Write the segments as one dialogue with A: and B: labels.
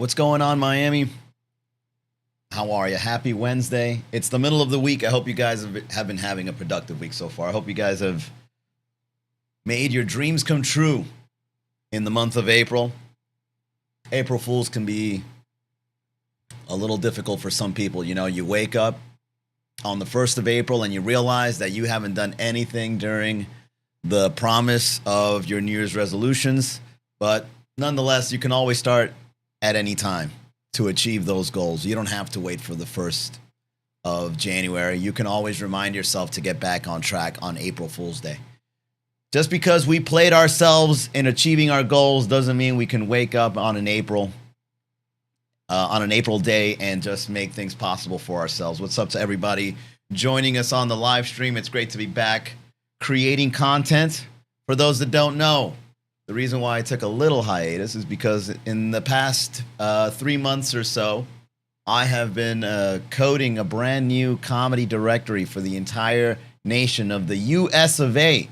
A: What's going on, Miami? How are you? Happy Wednesday. It's the middle of the week. I hope you guys have been having a productive week so far. I hope you guys have made your dreams come true in the month of April. April Fools can be a little difficult for some people. You know, you wake up on the 1st of April and you realize that you haven't done anything during the promise of your New Year's resolutions. But nonetheless, you can always start at any time to achieve those goals. You don't have to wait for the 1st of January. You can always remind yourself to get back on track on April Fool's Day. Just because we played ourselves in achieving our goals doesn't mean we can wake up on an April day and just make things possible for ourselves. What's up to everybody joining us on the live stream? It's great to be back creating content. For those that don't know, the reason why I took a little hiatus is because in the past 3 months or so, I have been coding a brand new comedy directory for the entire nation of the US of A.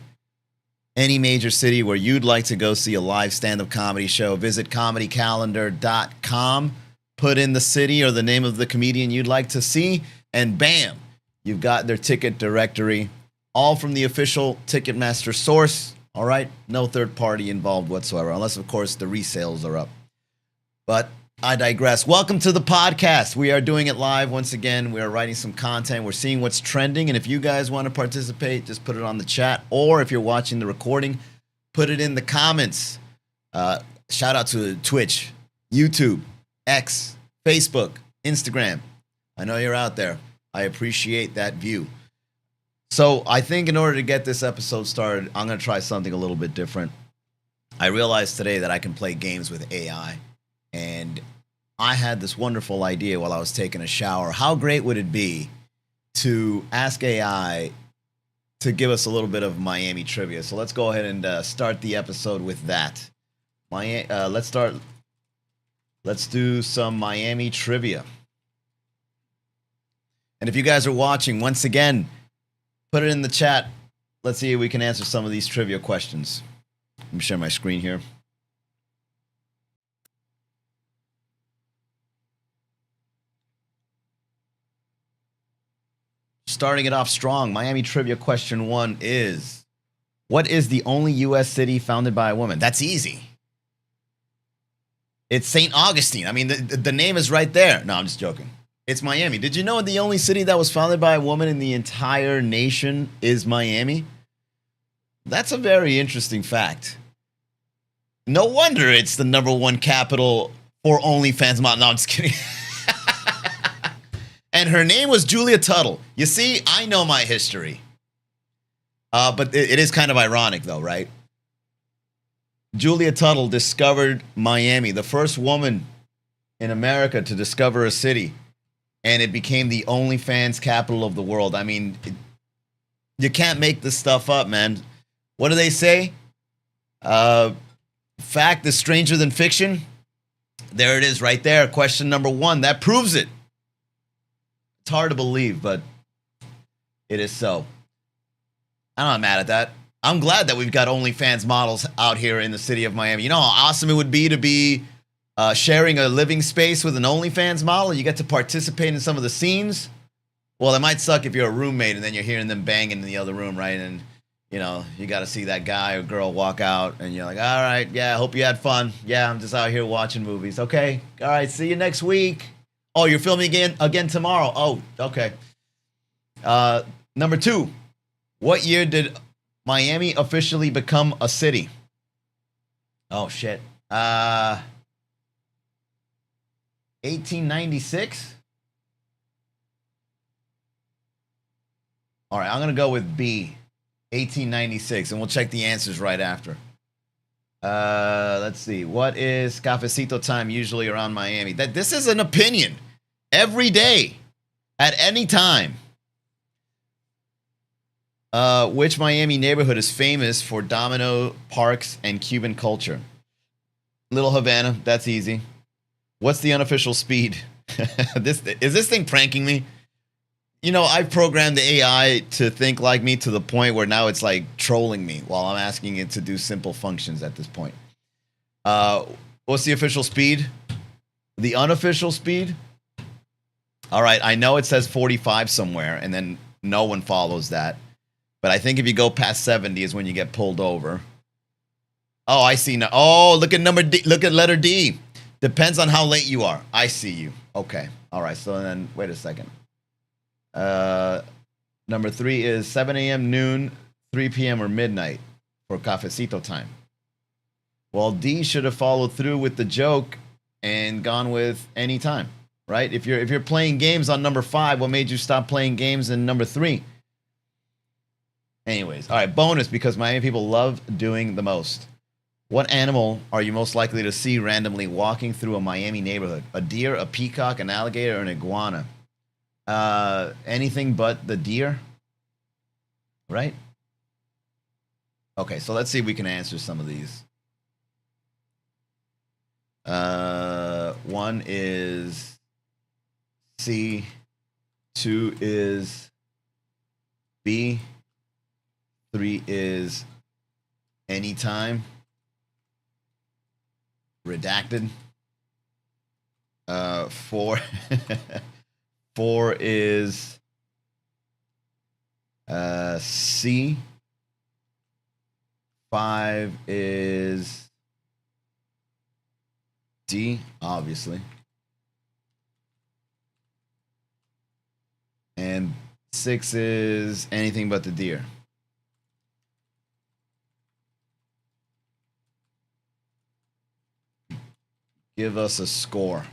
A: Any major city where you'd like to go see a live stand-up comedy show, visit comedycalendar.com, put in the city or the name of the comedian you'd like to see, and bam, you've got their ticket directory, all from the official Ticketmaster source. All right, no third party involved whatsoever, unless, of course, the resales are up. But I digress. Welcome to the podcast. We are doing it live once again. We are writing some content. We're seeing what's trending. And if you guys want to participate, just put it on the chat. Or if you're watching the recording, put it in the comments. Shout out to Twitch, YouTube, X, Facebook, Instagram. I know you're out there. I appreciate that view. So I think in order to get this episode started, I'm going to try something a little bit different. I realized today that I can play games with AI. And I had this wonderful idea while I was taking a shower. How great would it be to ask AI to give us a little bit of Miami trivia? So let's go ahead and start the episode with that. Let's do some Miami trivia. And if you guys are watching, once again, put it in the chat. Let's see if we can answer some of these trivia questions. Let me share my screen here. Starting it off strong, Miami trivia question 1 is, what is the only U.S. city founded by a woman? That's easy. It's St. Augustine. I mean, the name is right there. No, I'm just joking. It's Miami. Did you know the only city that was founded by a woman in the entire nation is Miami? That's a very interesting fact. No wonder it's the #1 capital for OnlyFans. No, I'm just kidding. And her name was Julia Tuttle. You see, I know my history. But it is kind of ironic, though, right? Julia Tuttle discovered Miami, the first woman in America to discover a city. And it became the OnlyFans capital of the world. I mean, you can't make this stuff up, man. What do they say? Fact is stranger than fiction. There it is right there. Question number 1. That proves it. It's hard to believe, but it is so. I'm not mad at that. I'm glad that we've got OnlyFans models out here in the city of Miami. You know how awesome it would be to be sharing a living space with an OnlyFans model? You get to participate in some of the scenes. Well, it might suck if you're a roommate and then you're hearing them banging in the other room, right? And, you know, you got to see that guy or girl walk out and you're like, all right, yeah, hope you had fun. Yeah, I'm just out here watching movies. Okay, all right, see you next week. Oh, you're filming again tomorrow. Oh, okay. Number 2, what year did Miami officially become a city? Oh, shit. 1896? All right, I'm going to go with B, 1896, and we'll check the answers right after. Let's see. What is cafecito time usually around Miami? This is an opinion. Every day, at any time. Which Miami neighborhood is famous for domino parks and Cuban culture? Little Havana. That's easy. What's the unofficial speed? Is this thing pranking me? You know, I've programmed the AI to think like me to the point where now it's like trolling me while I'm asking it to do simple functions at this point. What's the official speed? The unofficial speed? All right, I know it says 45 somewhere, and then no one follows that. But I think if you go past 70 is when you get pulled over. Oh, I see now. Oh, look at number D. Look at letter D. Depends on how late you are. I see you. Okay. All right. So then, wait a second. Number 3 is 7 a.m., noon, 3 p.m., or midnight for cafecito time. Well, D should have followed through with the joke and gone with any time, right? If you're playing games on number 5, what made you stop playing games in number 3? Anyways, all right, bonus because Miami people love doing the most. What animal are you most likely to see randomly walking through a Miami neighborhood? A deer, a peacock, an alligator, or an iguana? Anything but the deer, right? Okay, so let's see if we can answer some of these. 1 is C, 2 is B, 3 is anytime, redacted. 4 4 is C. 5 is D, obviously. And 6 is anything but the deer. Give us a score.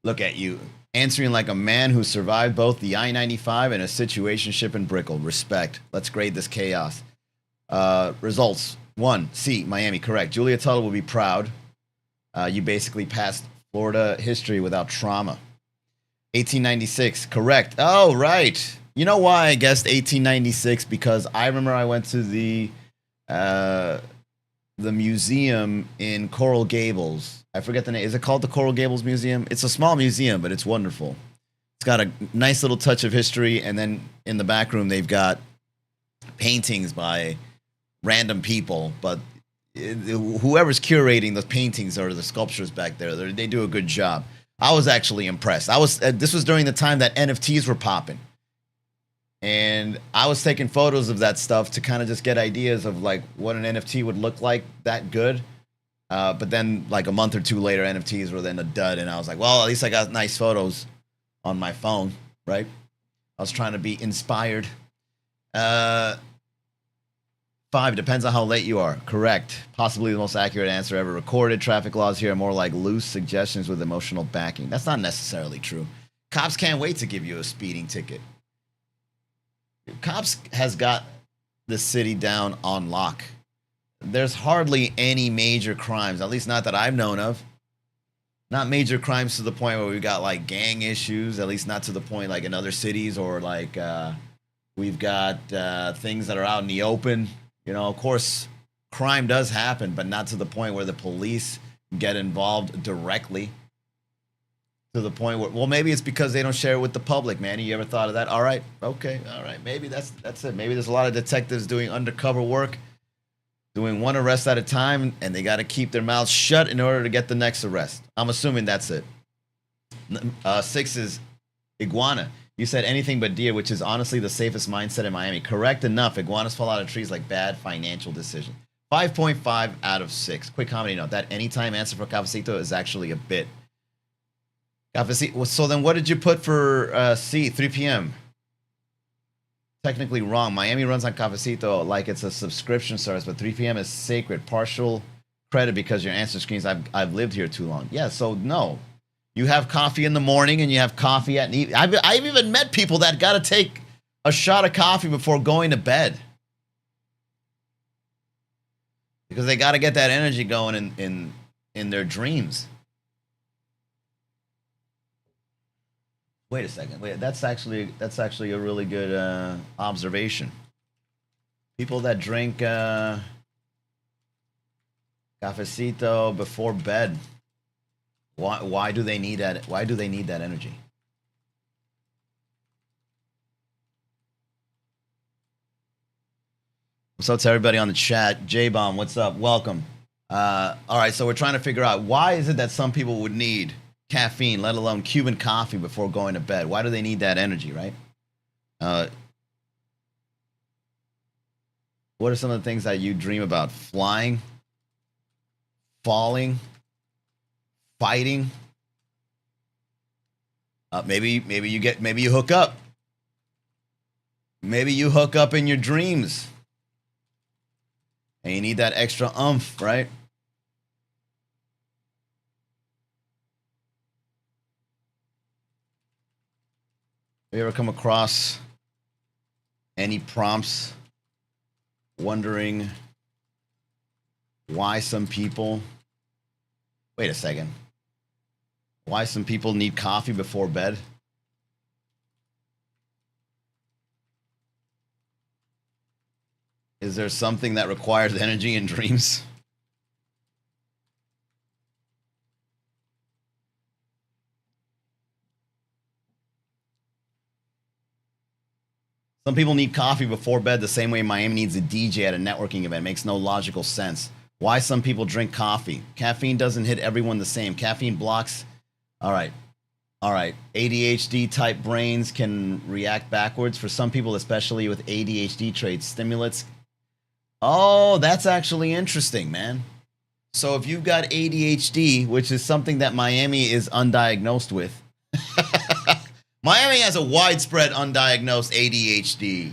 A: Look at you, answering like a man who survived both the I-95 and a situationship in Brickell. Respect. Let's grade this chaos. Results. 1, C, Miami, correct. Julia Tuttle will be proud. You basically passed Florida history without trauma. 1896, correct. Oh, right. You know why I guessed 1896? Because I remember I went to the museum in Coral Gables. I forget the name. Is it called the Coral Gables Museum? It's a small museum, but it's wonderful. It's got a nice little touch of history, and then in the back room they've got paintings by random people, but whoever's curating the paintings or the sculptures back there, they do a good job. I was actually impressed. This was during the time that NFTs were popping, and I was taking photos of that stuff to kind of just get ideas of like what an NFT would look like that good. But then like a month or two later, NFTs were then a dud, and I was like, well, at least I got nice photos on my phone, right? I was trying to be inspired. 5, depends on how late you are. Correct. Possibly the most accurate answer ever recorded. Traffic laws here are more like loose suggestions with emotional backing. That's not necessarily true. Cops can't wait to give you a speeding ticket. Cops has got the city down on lock. There's hardly any major crimes, at least not that I've known of. Not major crimes to the point where we've got like gang issues, at least not to the point like in other cities, or like we've got things that are out in the open. You know, of course, crime does happen, but not to the point where the police get involved directly. To the point where, well, maybe it's because they don't share it with the public, man. You ever thought of that? All right, okay, all right. Maybe that's it. Maybe there's a lot of detectives doing undercover work, doing one arrest at a time, and they got to keep their mouths shut in order to get the next arrest. I'm assuming that's it. 6 is iguana. You said anything but deer, which is honestly the safest mindset in Miami. Correct enough. Iguanas fall out of trees like bad financial decision. 5.5 out of 6. Quick comedy note. That anytime answer for Cafecito is actually a bit. Cafecito. So then what did you put for C, 3 p.m.? Technically wrong. Miami runs on Cafecito like it's a subscription service, but 3 p.m. is sacred. Partial credit because your answer screens, I've lived here too long. Yeah, so no. You have coffee in the morning and you have coffee at night. I've even met people that got to take a shot of coffee before going to bed. Because they got to get that energy going in their dreams. Wait a second. Wait, that's actually a really good observation. People that drink cafecito before bed. Why do they need that? Why do they need that energy? What's up to everybody on the chat? J-Bomb, what's up? Welcome. All right, so we're trying to figure out why is it that some people would need caffeine, let alone Cuban coffee, before going to bed? Why do they need that energy, right? Uh, what are some of the things that you dream about? Flying, falling, fighting. Maybe you hook up. Maybe you hook up in your dreams, and you need that extra oomph, right? Have you ever come across any prompts wondering why some people, wait a second, why some people need coffee before bed? Is there something that requires energy in dreams? Some people need coffee before bed the same way Miami needs a DJ at a networking event. It makes no logical sense. Why some people drink coffee? Caffeine doesn't hit everyone the same. Caffeine blocks. All right. All right. ADHD type brains can react backwards. For some people, especially with ADHD traits, stimulants. Oh, that's actually interesting, man. So if you've got ADHD, which is something that Miami is undiagnosed with, Miami has a widespread undiagnosed ADHD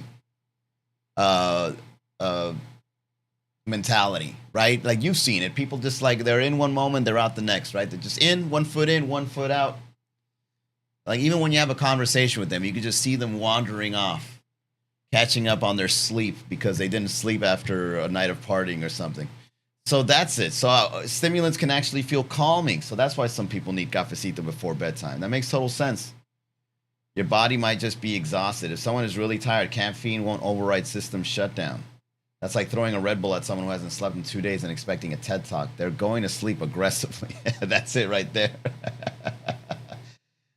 A: mentality, right? Like you've seen it. People just like they're in one moment, they're out the next, right? They're just in, one foot out. Like even when you have a conversation with them, you can just see them wandering off, catching up on their sleep because they didn't sleep after a night of partying or something. So that's it. So stimulants can actually feel calming. So that's why some people need cafecito before bedtime. That makes total sense. Your body might just be exhausted. If someone is really tired, caffeine won't override system shutdown. That's like throwing a Red Bull at someone who hasn't slept in 2 days and expecting a TED Talk. They're going to sleep aggressively. That's it right there.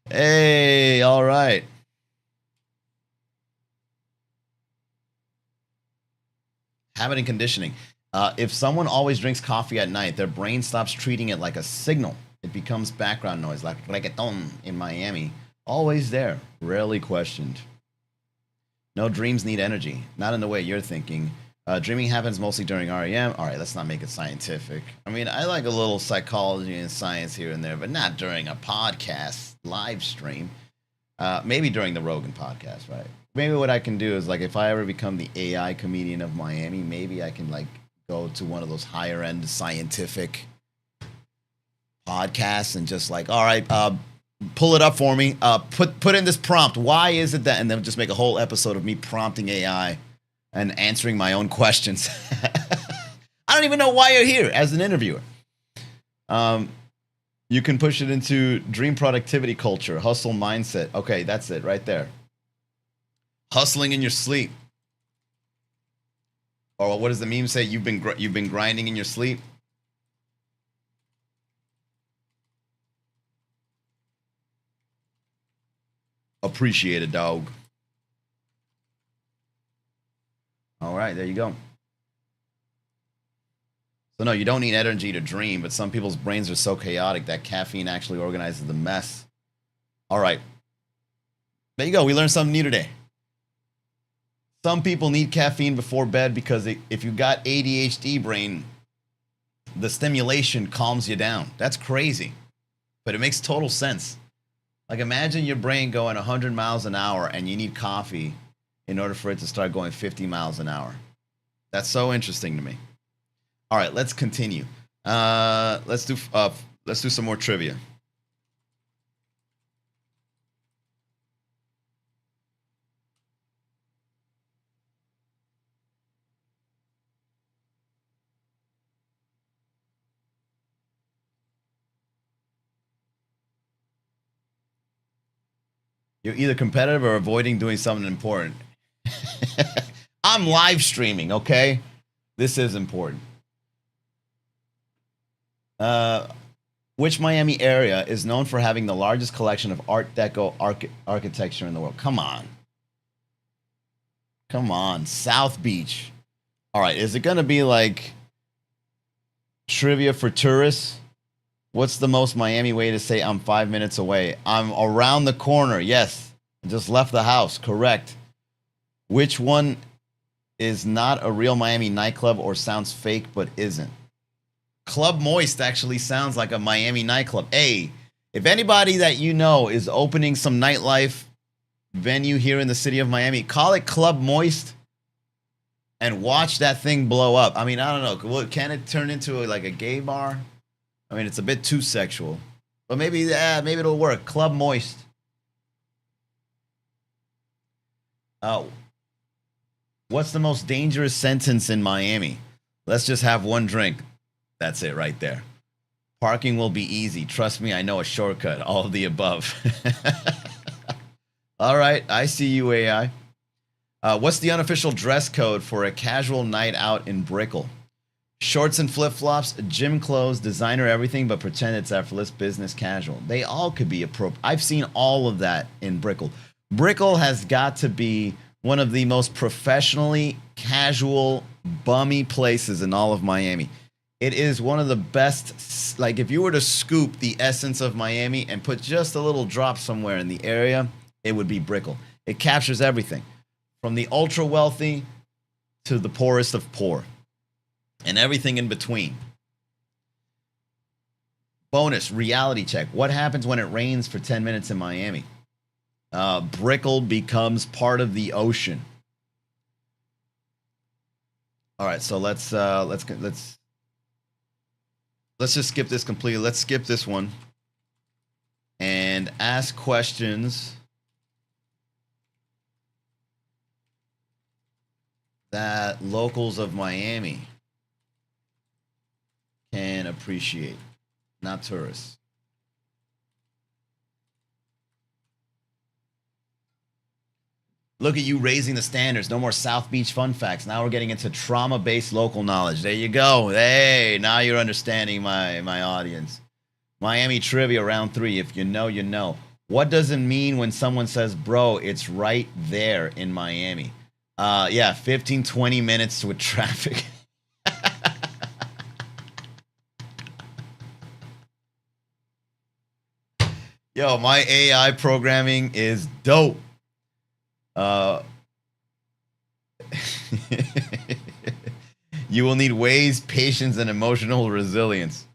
A: Hey, all right. Habit and conditioning. If someone always drinks coffee at night, their brain stops treating it like a signal. It becomes background noise, like reggaeton in Miami. Always there, rarely questioned. No dreams need energy, not in the way you're thinking. Dreaming happens mostly during REM. All right, let's not make it scientific. I mean, I like a little psychology and science here and there, but not during a podcast live stream. Maybe during the Rogan podcast, right? Maybe what I can do is like if I ever become the AI comedian of Miami, maybe I can like go to one of those higher end scientific podcasts and just like, all right, pull it up for me. Put in this prompt. Why is it that? And then just make a whole episode of me prompting AI and answering my own questions. I don't even know why you're here as an interviewer. You can push it into dream productivity culture, hustle mindset. Okay, that's it right there. Hustling in your sleep. Or what does the meme say? You've been grinding in your sleep. Appreciate it, dog. All right, there you go. So no, you don't need energy to dream, but some people's brains are so chaotic that caffeine actually organizes the mess. All right. There you go. We learned something new today. Some people need caffeine before bed because if you got ADHD brain, the stimulation calms you down. That's crazy, but it makes total sense. Like imagine your brain going 100 miles an hour and you need coffee in order for it to start going 50 miles an hour. That's so interesting to me. All right, let's continue. Let's do some more trivia. You're either competitive or avoiding doing something important. I'm live streaming, okay? This is important. Which Miami area is known for having the largest collection of Art Deco architecture in the world? Come on. Come on. South Beach. All right. Is it going to be like Trivia for tourists. What's the most Miami way to say I'm 5 minutes away? I'm around the corner. Yes. I just left the house. Correct. Which one is not a real Miami nightclub or sounds fake but isn't? Club Moist actually sounds like a Miami nightclub. Hey, if anybody that you know is opening some nightlife venue here in the city of Miami, call it Club Moist and watch that thing blow up. I mean, I don't know. Can it turn into like a gay bar? I mean, it's a bit too sexual. But maybe it'll work. Club Moist. What's the most dangerous sentence in Miami? Let's just have one drink. That's it right there. Parking will be easy. Trust me, I know a shortcut. All of the above. All right, I see you, AI. What's the unofficial dress code for a casual night out in Brickell? Shorts and flip-flops, gym clothes, designer everything, but pretend it's effortless, business casual. They all could be appropriate. I've seen all of that in Brickell. Brickell has got to be one of the most professionally casual, bummy places in all of Miami. It is one of the best, like if you were to scoop the essence of Miami and put just a little drop somewhere in the area, it would be Brickell. It captures everything from the ultra wealthy to the poorest of poor and everything in between. Bonus, reality check. What happens when it rains for 10 minutes in Miami? Brickell becomes part of the ocean. All right, so let's just skip this completely. Let's skip this one and ask questions that locals of Miami can appreciate, not tourists. Look at you raising the standards. No more South Beach fun facts. Now we're getting into trauma-based local knowledge. There you go. Hey, now you're understanding my audience. Miami trivia round 3. If you know, you know. What does it mean when someone says, bro, it's right there in Miami? Yeah, 15, 20 minutes with traffic. Yo, my AI programming is dope. You will need ways, patience, and emotional resilience.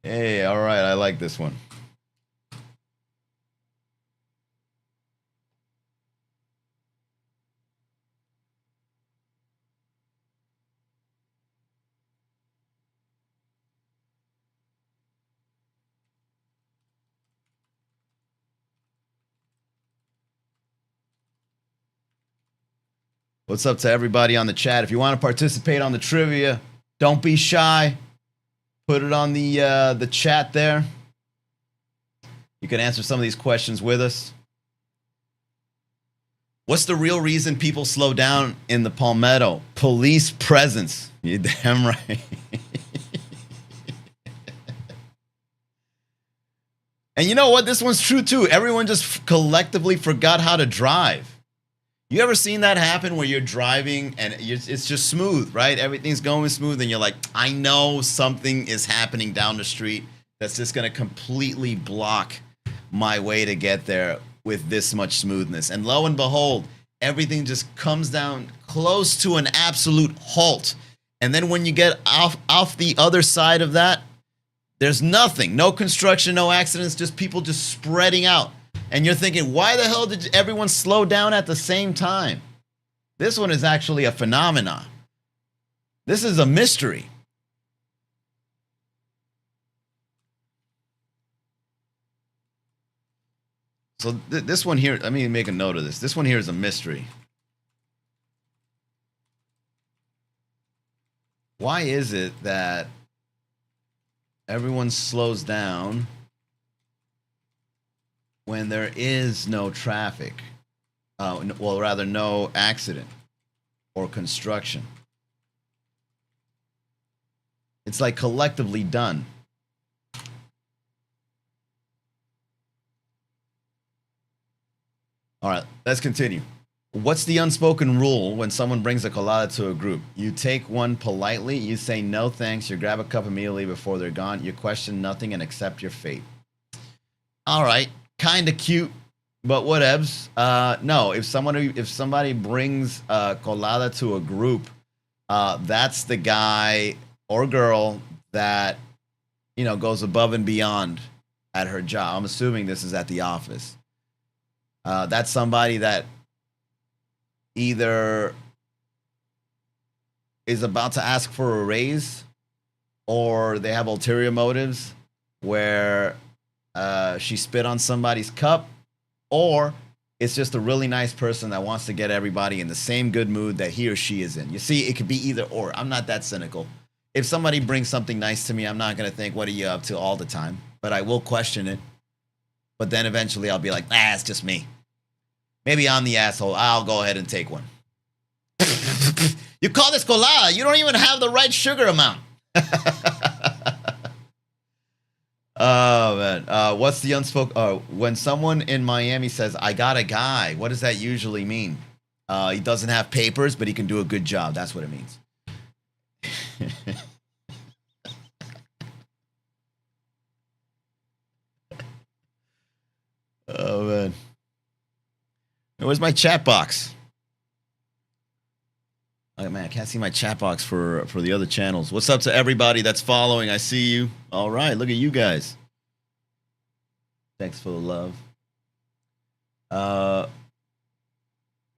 A: Hey, all right, I like this one. What's up to everybody on the chat? If you want to participate on the trivia, don't be shy. Put it on the chat there. You can answer some of these questions with us. What's the real reason people slow down in the Palmetto? Police presence. You're damn right. And you know what? This one's true too. Everyone just collectively forgot how to drive. You ever seen that happen where you're driving and it's just smooth, right? Everything's going smooth and you're like, I know something is happening down the street that's just going to completely block my way to get there with this much smoothness. And lo and behold, everything just comes down close to an absolute halt. And then when you get off the other side of that, there's nothing, no construction, no accidents, just people just spreading out. And you're thinking, why the hell did everyone slow down at the same time? This one is actually a phenomenon. This is a mystery. So this one here, let me make a note of this. This one here is a mystery. Why is it that everyone slows down when there is no traffic? Well, rather no accident or construction. It's like collectively done. All right, let's continue. What's the unspoken rule when someone brings a colada to a group? You take one politely, you say no thanks, you grab a cup immediately before they're gone, you question nothing and accept your fate. All right, kind of cute, but whatevs. No, if somebody brings a colada to a group, that's the guy or girl that, goes above and beyond at her job. I'm assuming this is at the office. That's somebody that either is about to ask for a raise or they have ulterior motives where she spit on somebody's cup, or it's just a really nice person that wants to get everybody in the same good mood that he or she is in. You see, it could be either or. I'm not that cynical. If somebody brings something nice to me, I'm not going to think, what are you up to all the time? But I will question it. But then eventually I'll be like, it's just me. Maybe I'm the asshole. I'll go ahead and take one. You call this colada. You don't even have the right sugar amount. Oh, man. What's the unspoken? When someone in Miami says, I got a guy, what does that usually mean? He doesn't have papers, but he can do a good job. That's what it means. Oh, man. Where's my chat box? Oh, man, I can't see my chat box for the other channels. What's up to everybody that's following? I see you. All right, look at you guys. Thanks for the love.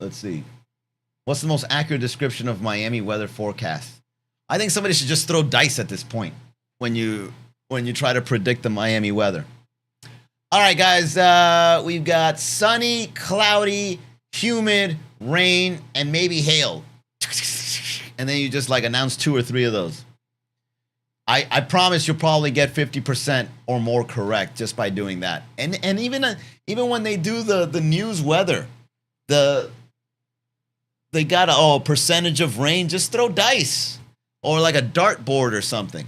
A: Let's see. What's the most accurate description of Miami weather forecast? I think somebody should just throw dice at this point when you try to predict the Miami weather. All right, guys, we've got sunny, cloudy, humid, rain, and maybe hail. And then you just announce 2 or 3 of those. I promise you'll probably get 50% or more correct just by doing that. And even when they do the news weather, they got a percentage of rain, just throw dice or like a dartboard or something.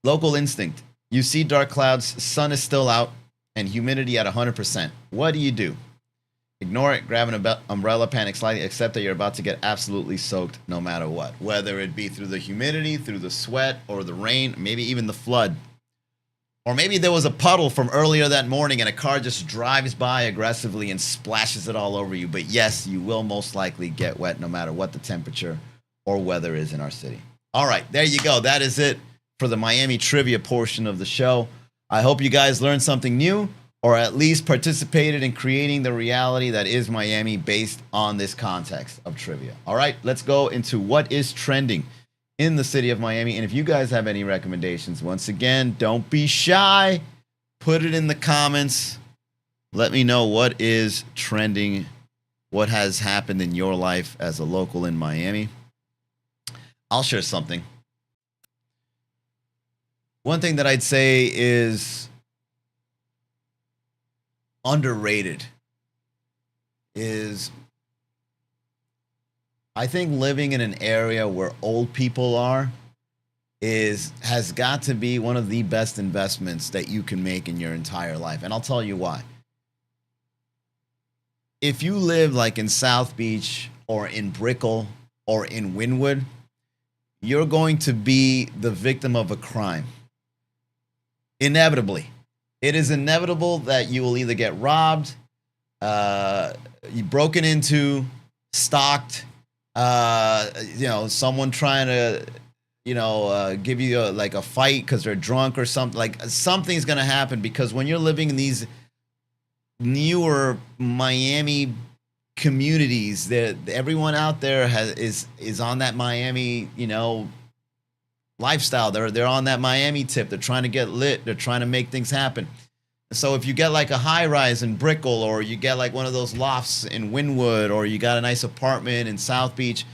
A: Local instinct. You see dark clouds, sun is still out, and humidity at 100%. What do you do? Ignore it, grab an umbrella, panic slightly, accept that you're about to get absolutely soaked no matter what. Whether it be through the humidity, through the sweat, or the rain, maybe even the flood. Or maybe there was a puddle from earlier that morning and a car just drives by aggressively and splashes it all over you. But yes, you will most likely get wet no matter what the temperature or weather is in our city. All right, there you go. That is it for the Miami trivia portion of the show. I hope you guys learned something new, or at least participated in creating the reality that is Miami based on this context of trivia. All right, let's go into what is trending in the city of Miami. And if you guys have any recommendations, once again, don't be shy. Put it in the comments. Let me know what is trending, what has happened in your life as a local in Miami. I'll share something. One thing that I'd say is underrated is I think living in an area where old people has got to be one of the best investments that you can make in your entire life. And I'll tell you why. If you live like in South Beach or in Brickell or in Wynwood, you're going to be the victim of a crime. Inevitably. It is inevitable that you will either get robbed, broken into, stalked, someone trying to, give you a fight because they're drunk or something. Like something's going to happen because when you're living in these newer Miami communities, everyone out there is on that Miami, lifestyle. They're on that Miami tip. They're trying to get lit. They're trying to make things happen. So if you get like a high rise in Brickell, or you get like one of those lofts in Wynwood, or you got a nice apartment in South Beach,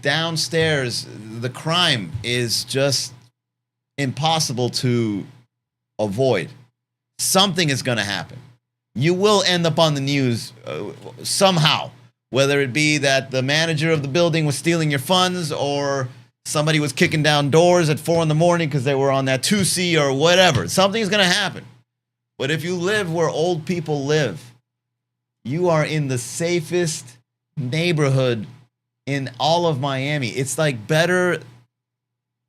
A: downstairs the crime is just impossible to avoid. Something is going to happen. You will end up on the news somehow, whether it be that the manager of the building was stealing your funds, or somebody was kicking down doors at 4 a.m. because they were on that 2C or whatever. Something's going to happen. But if you live where old people live, you are in the safest neighborhood in all of Miami. It's like better.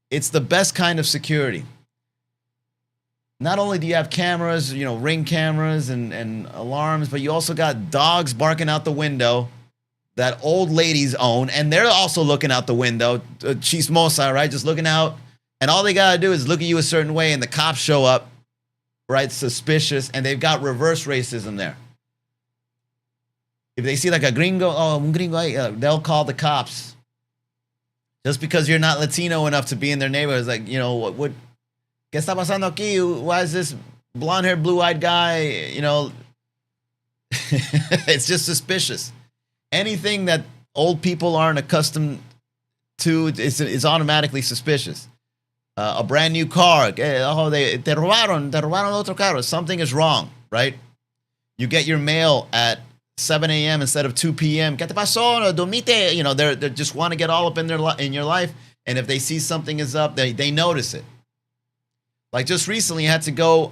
A: It's the best kind of security. Not only do you have cameras, you know, Ring cameras and alarms, but you also got dogs barking out the window that old ladies own, and they're also looking out the window. Chismosa, right? Just looking out, and all they gotta do is look at you a certain way, and the cops show up, right? Suspicious, and they've got reverse racism there. If they see like a gringo, un gringo, they'll call the cops. Just because you're not Latino enough to be in their neighborhood, it's like, you know, what ¿Qué está pasando aquí? Why is this blonde-haired, blue-eyed guy, you know? It's just suspicious. Anything that old people aren't accustomed to is automatically suspicious. A brand new car. Te robaron otro carro. Something is wrong, right? You get your mail at 7 a.m. instead of 2 p.m. ¿Qué te pasó? Dormite. You know, they just want to get all up in your life. And if they see something is up, they notice it. Like just recently, I had to go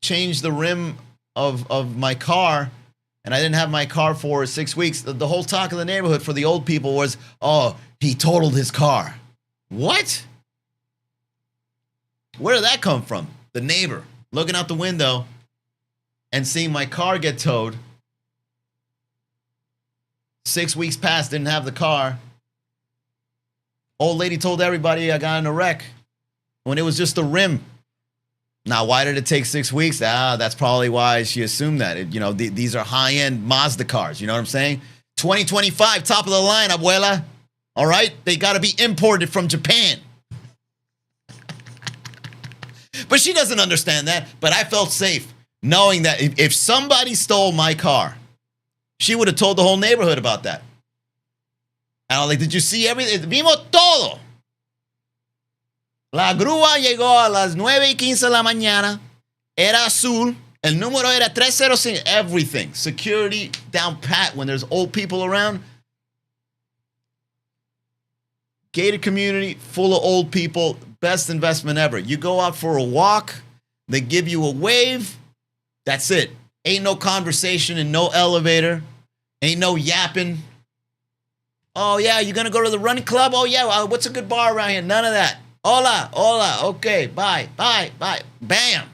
A: change the rim of my car, and I didn't have my car for 6 weeks. The whole talk of the neighborhood for the old people was, oh, he totaled his car. What? Where did that come from? The neighbor looking out the window and seeing my car get towed. 6 weeks passed, didn't have the car. Old lady told everybody I got in a wreck when it was just the rim. Now, why did it take 6 weeks? That's probably why she assumed that. These are high-end Mazda cars. You know what I'm saying? 2025, top of the line, abuela. All right? They got to be imported from Japan. But she doesn't understand that. But I felt safe knowing that if somebody stole my car, she would have told the whole neighborhood about that. And I was like, did you see everything? Vimos todo. La grúa llegó a las 9:15 de la mañana. Era azul. El número era 305. Everything. Security down pat when there's old people around. Gated community full of old people. Best investment ever. You go out for a walk. They give you a wave. That's it. Ain't no conversation and no elevator. Ain't no yapping. Oh, yeah, you're going to go to the running club? Oh, yeah, what's a good bar around here? None of that. Hola, okay, bye. Bam.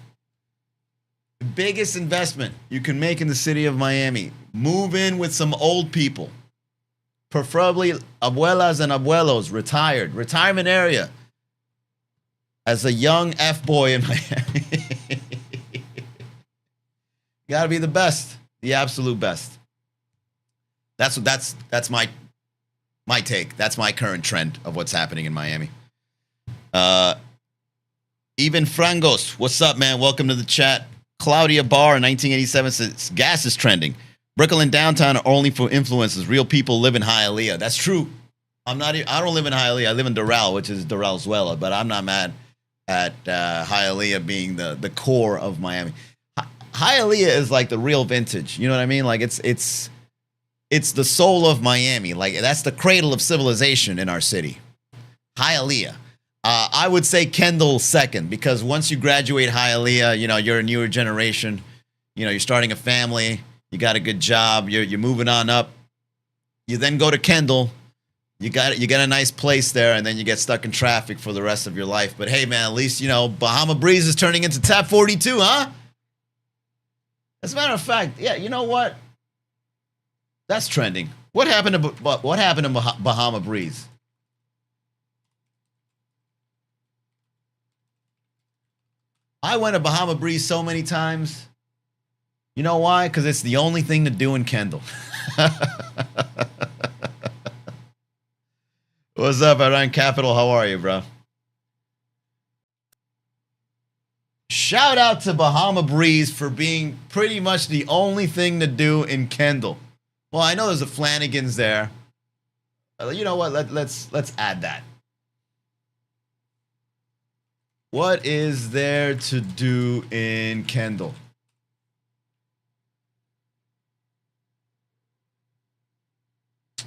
A: The biggest investment you can make in the city of Miami. Move in with some old people. Preferably abuelas and abuelos, retired. Retirement area. As a young F-boy in Miami. You got to be the best. The absolute best. That's my take. That's my current trend of what's happening in Miami. Even Frangos, what's up, man? Welcome to the chat. Claudia Barr in 1987 says gas is trending. Brickell and downtown are only for influencers. Real people live in Hialeah. That's true. I don't live in Hialeah. I live in Doral, which is Doralzuela, but I'm not mad at Hialeah being the core of Miami. Hialeah is like the real vintage. You know what I mean? Like it's the soul of Miami. Like that's the cradle of civilization in our city. Hialeah. I would say Kendall second, because once you graduate Hialeah, you're a newer generation. You're starting a family. You got a good job. You're moving on up. You then go to Kendall. You get a nice place there, and then you get stuck in traffic for the rest of your life. But hey, man, at least Bahama Breeze is turning into Tap 42, huh? As a matter of fact, yeah. You know what? That's trending. What happened to Bahama Breeze? I went to Bahama Breeze so many times. You know why? Because it's the only thing to do in Kendall. What's up, Iran Capital? How are you, bro? Shout out to Bahama Breeze for being pretty much the only thing to do in Kendall. Well, I know there's a Flanagan's there. You know what? Let's add that. What is there to do in Kendall?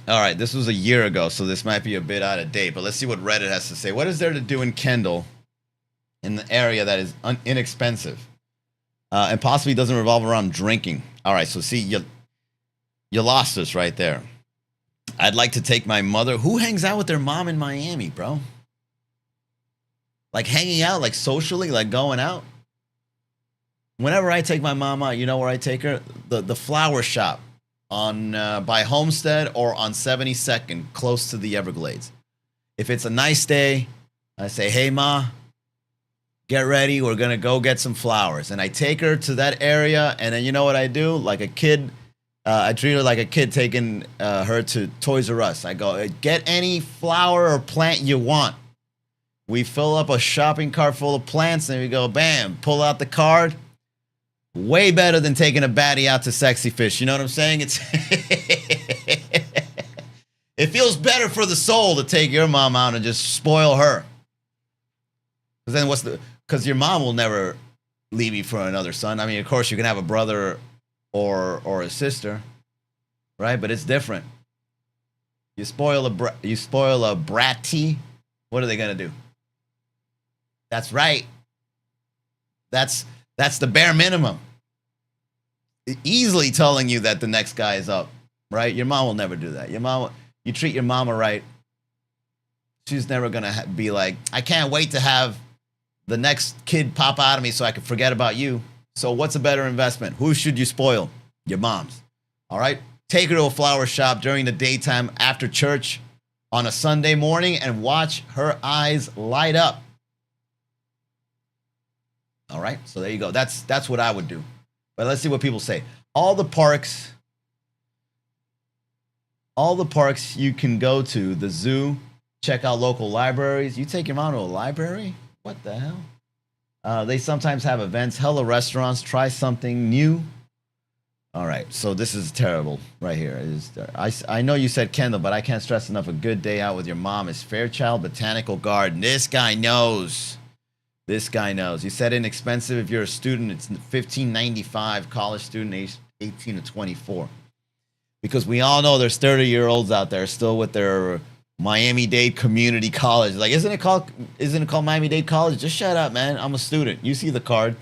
A: All right, this was a year ago, so this might be a bit out of date, but let's see what Reddit has to say. What is there to do in Kendall in the area that is inexpensive? And possibly doesn't revolve around drinking. All right, so see, you lost us right there. I'd like to take my mother. Who hangs out with their mom in Miami, bro? Like hanging out, like socially, like going out. Whenever I take my mom out, you know where I take her? The flower shop on by Homestead or on 72nd, close to the Everglades. If it's a nice day, I say, hey, Ma, get ready. We're going to go get some flowers. And I take her to that area. And then you know what I do? Like a kid, I treat her like a kid taking her to Toys R Us. I go, get any flower or plant you want. We fill up a shopping cart full of plants. And we go, bam, pull out the card. Way better than taking a baddie out to Sexy Fish. You know what I'm saying? It's it feels better for the soul to take your mom out and just spoil her. Because then because your mom will never leave you for another son. I mean, of course, you can have a brother or a sister, right? But it's different. You spoil a bratty. What are they gonna do? That's right. That's the bare minimum. Easily telling you that the next guy is up, right? Your mom will never do that. You treat your mama right. She's never going to be like, I can't wait to have the next kid pop out of me so I can forget about you. So what's a better investment? Who should you spoil? Your mom's. All right? Take her to a flower shop during the daytime after church on a Sunday morning and watch her eyes light up. All right, so there you go. That's what I would do. But let's see what people say. All the parks you can go to, the zoo, check out local libraries. You take your mom to a library? What the hell? They sometimes have events, hella restaurants, try something new. All right, so this is terrible right here. I know you said Kendall, but I can't stress enough, a good day out with your mom is Fairchild Botanical Garden. This guy knows. This guy knows. You said inexpensive. If you're a student, it's $15.95. College student, age 18 to 24. Because we all know there's 30-year-olds out there still with their Miami-Dade Community College. Like, isn't it called Miami-Dade College? Just shut up, man. I'm a student. You see the card.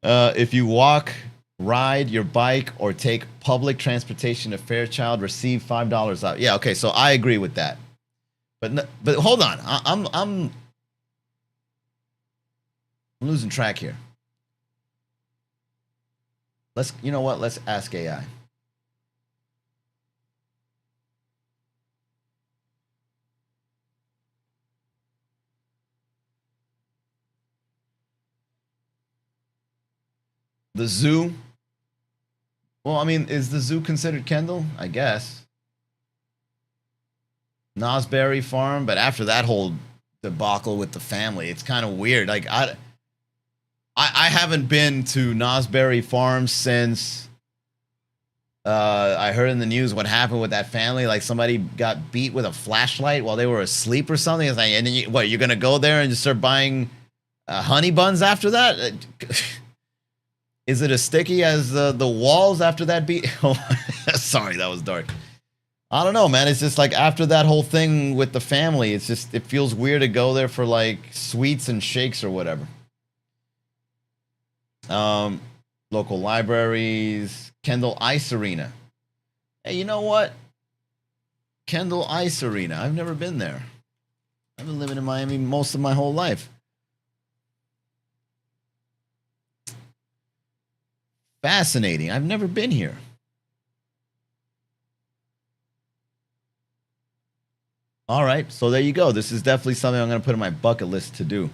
A: If you walk, ride your bike, or take public transportation to Fairchild, receive $5 out. Yeah, okay. So I agree with that. But hold on, I'm losing track here. You know what? Let's ask AI. The zoo. Well, I mean, is the zoo considered Kendall? I guess. Nosberry Farm, but after that whole debacle with the family, it's kind of weird. Like I haven't been to Nosberry Farm since I heard in the news what happened with that family. Like somebody got beat with a flashlight while they were asleep or something. It's like, and then you're gonna go there and just start buying honey buns after that? Is it as sticky as the walls after that beat? Sorry, that was dark. I don't know, man. It's just like after that whole thing with the family, it feels weird to go there for like sweets and shakes or whatever. Local libraries, Kendall Ice Arena. Hey, you know what? Kendall Ice Arena. I've never been there. I've been living in Miami most of my whole life. Fascinating. I've never been here. All right, so there you go. This is definitely something I'm going to put on my bucket list to do.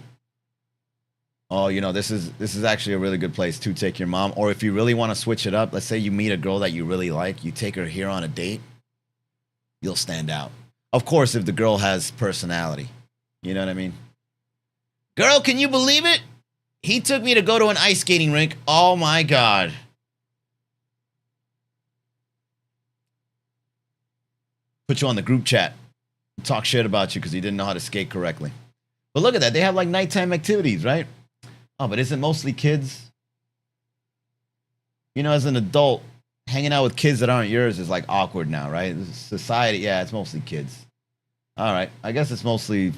A: Oh, you know, this is actually a really good place to take your mom. Or if you really want to switch it up, let's say you meet a girl that you really like, you take her here on a date, you'll stand out. Of course, if the girl has personality. You know what I mean? Girl, can you believe it? He took me to go to an ice skating rink. Oh, my God. Put you on the group chat. Talk shit about you because you didn't know how to skate correctly. But look at that. They have like nighttime activities, right? Oh, but isn't mostly kids? You know, as an adult, hanging out with kids that aren't yours is like awkward now, right? Society, yeah, it's mostly kids. All right. I guess it's mostly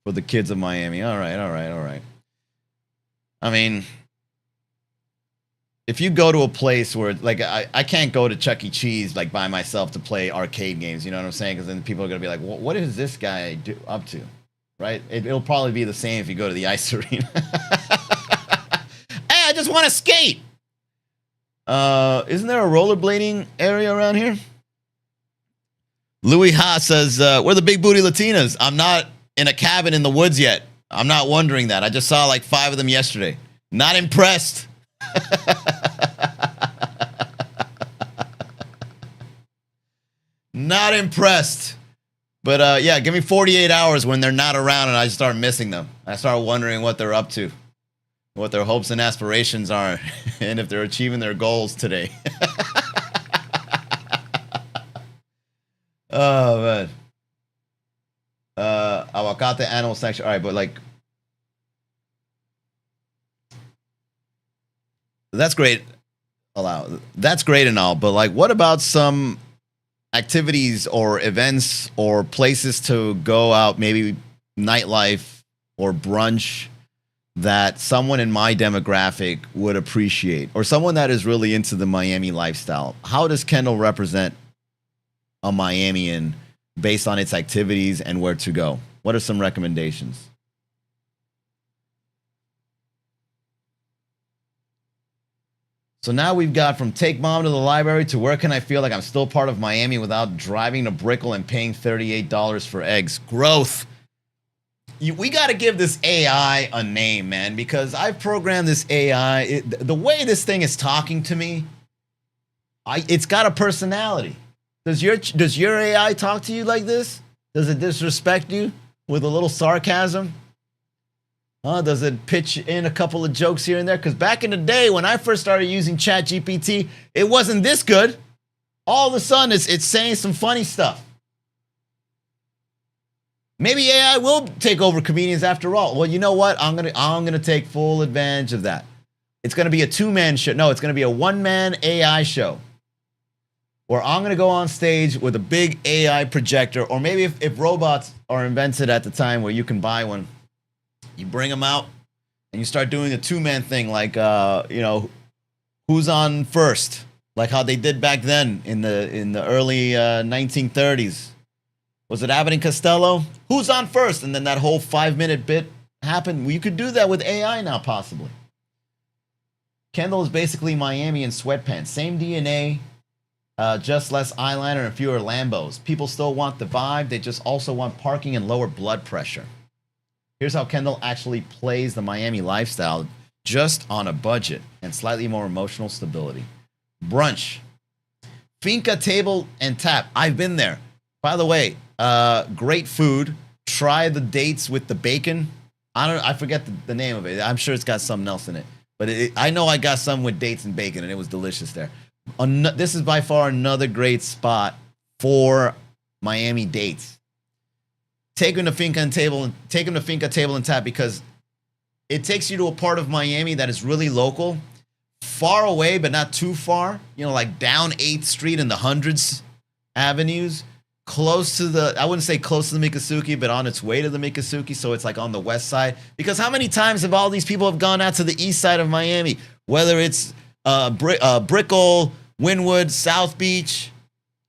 A: for the kids of Miami. All right, all right, all right. I mean, if you go to a place where, like, I can't go to Chuck E. Cheese, like, by myself to play arcade games, you know what I'm saying? Because then people are going to be like, what is this guy up to? Right? It'll probably be the same if you go to the ice arena. Hey, I just want to skate. Isn't there a rollerblading area around here? Louis Ha says, we're the big booty Latinas. I'm not in a cabin in the woods yet. I'm not wondering that. I just saw like 5 of them yesterday. Not impressed. Not impressed. But yeah, give me 48 hours when they're not around and I start missing them. I start wondering what they're up to, what their hopes and aspirations are, and if they're achieving their goals today. Oh, man. Aguacate animal sanctuary. All right, but like, that's great. That's great and all, but like, what about some activities or events or places to go out, maybe nightlife or brunch, that someone in my demographic would appreciate, or someone that is really into the Miami lifestyle? How does Kendall represent a Miamian based on its activities and where to go? What are some recommendations? So now we've got from take mom to the library to where can I feel like I'm still part of Miami without driving to Brickell and paying $38 for eggs. Growth. We got to give this AI a name, man, because I've programmed this AI. The way this thing is talking to me, it's got a personality. Does your AI talk to you like this? Does it disrespect you with a little sarcasm? Does it pitch in a couple of jokes here and there? Because back in the day when I first started using ChatGPT, it wasn't this good. All of a sudden, it's saying some funny stuff. Maybe AI will take over comedians after all. Well, you know what? I'm gonna take full advantage of that. It's gonna be a 2-man show. No, it's gonna be a 1-man AI show, where I'm going to go on stage with a big AI projector, or maybe if robots are invented at the time where you can buy one, you bring them out and you start doing a 2-man thing, like, who's on first, like how they did back then in the early 1930s. Was it Abbott and Costello? Who's on first? And then that whole 5-minute bit happened. Well, you could do that with AI now, possibly. Kendall is basically Miami in sweatpants. Same DNA. Just less eyeliner and fewer Lambos. People still want the vibe. They just also want parking and lower blood pressure. Here's how Kendall actually plays the Miami lifestyle, just on a budget and slightly more emotional stability. Brunch. Finca Table and Tap. I've been there. By the way, great food. Try the dates with the bacon. I forget the name of it. I'm sure it's got something else in it. But I know I got some with dates and bacon, and it was delicious there. This is by far another great spot for Miami dates. Take them to Finca Table and Tap, because it takes you to a part of Miami that is really local, far away but not too far. You know, like down 8th Street in the hundreds avenues, close to I wouldn't say close to the Miccosukee, but on its way to the Miccosukee. So it's like on the west side. Because how many times have all these people have gone out to the east side of Miami? Whether it's Brickell, Wynwood, South Beach,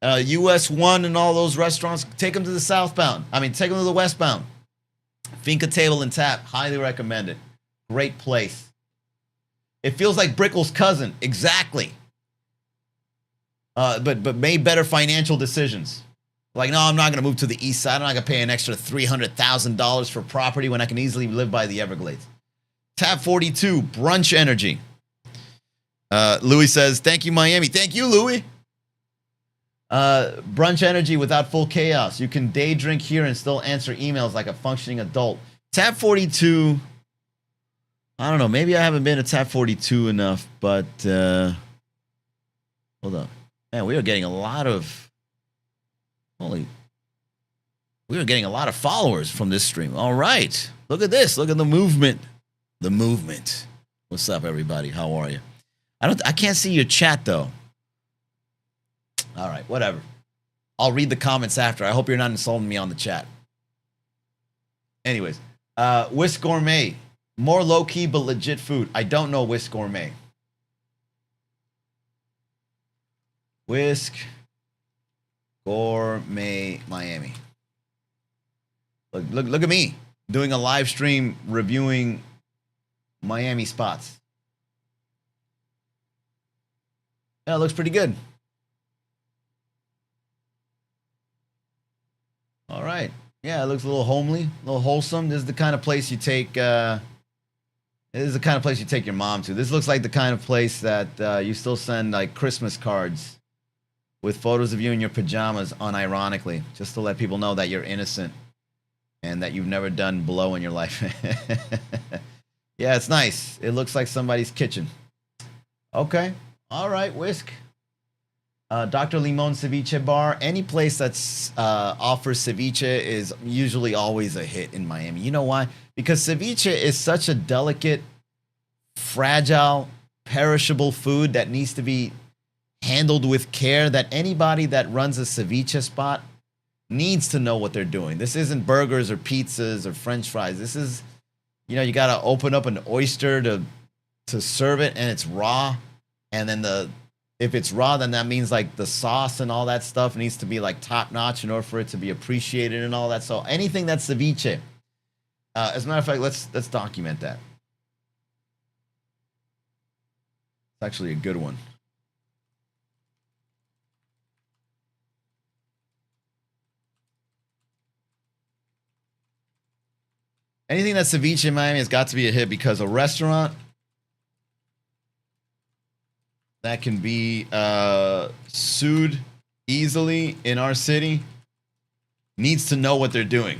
A: US 1 and all those restaurants. Take them to the southbound. Take them to the westbound. Finca Table and Tap. Highly recommend it. Great place. It feels like Brickell's cousin. Exactly. But made better financial decisions. Like, no, I'm not going to move to the east side. I'm not going to pay an extra $300,000 for property when I can easily live by the Everglades. Tab 42, Brunch Energy. Louis says, thank you, Miami. Thank you, Louis. Brunch Energy without full chaos. You can day drink here and still answer emails like a functioning adult. Tab 42. I don't know. Maybe I haven't been to Tab 42 enough, but hold on. Man, we are getting a lot of followers from this stream. All right. Look at this. Look at the movement. The movement. What's up, everybody? How are you? I can't see your chat though. All right, whatever. I'll read the comments after. I hope you're not insulting me on the chat. Anyways, Whisk Gourmet. More low-key but legit food. I don't know Whisk Gourmet. Whisk Gourmet Miami. Look at me doing a live stream reviewing Miami spots. Yeah, it looks pretty good. All right. Yeah, it looks a little homely, a little wholesome. This is the kind of place you take. This is the kind of place you take your mom to. This looks like the kind of place that you still send like Christmas cards with photos of you in your pajamas, unironically, just to let people know that you're innocent and that you've never done blow in your life. Yeah, it's nice. It looks like somebody's kitchen. Okay. All right, Whisk. Dr. Limon Ceviche Bar. Any place that's offers ceviche is usually always a hit in Miami. You know why? Because ceviche is such a delicate, fragile, perishable food that needs to be handled with care, that anybody that runs a ceviche spot needs to know what they're doing. This isn't burgers or pizzas or French fries. This is, you know, you got to open up an oyster to serve it, and it's raw. And then if it's raw, then that means like the sauce and all that stuff needs to be like top notch in order for it to be appreciated and all that. So anything that's ceviche, as a matter of fact, let's document that. It's actually a good one. Anything that's ceviche in Miami has got to be a hit, because a restaurant that can be sued easily in our city needs to know what they're doing.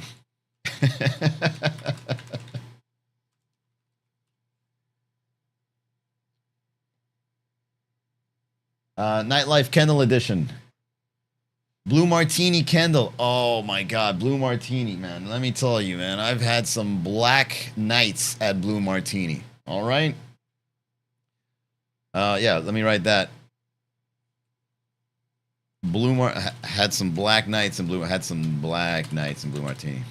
A: Nightlife Kendall edition. Blue Martini Kendall. Oh my God, Blue Martini, man. Let me tell you, man. I've had some black nights at Blue Martini. All right. Yeah, let me write that. Had some black nights in Blue. Had some black nights in Blue Martini.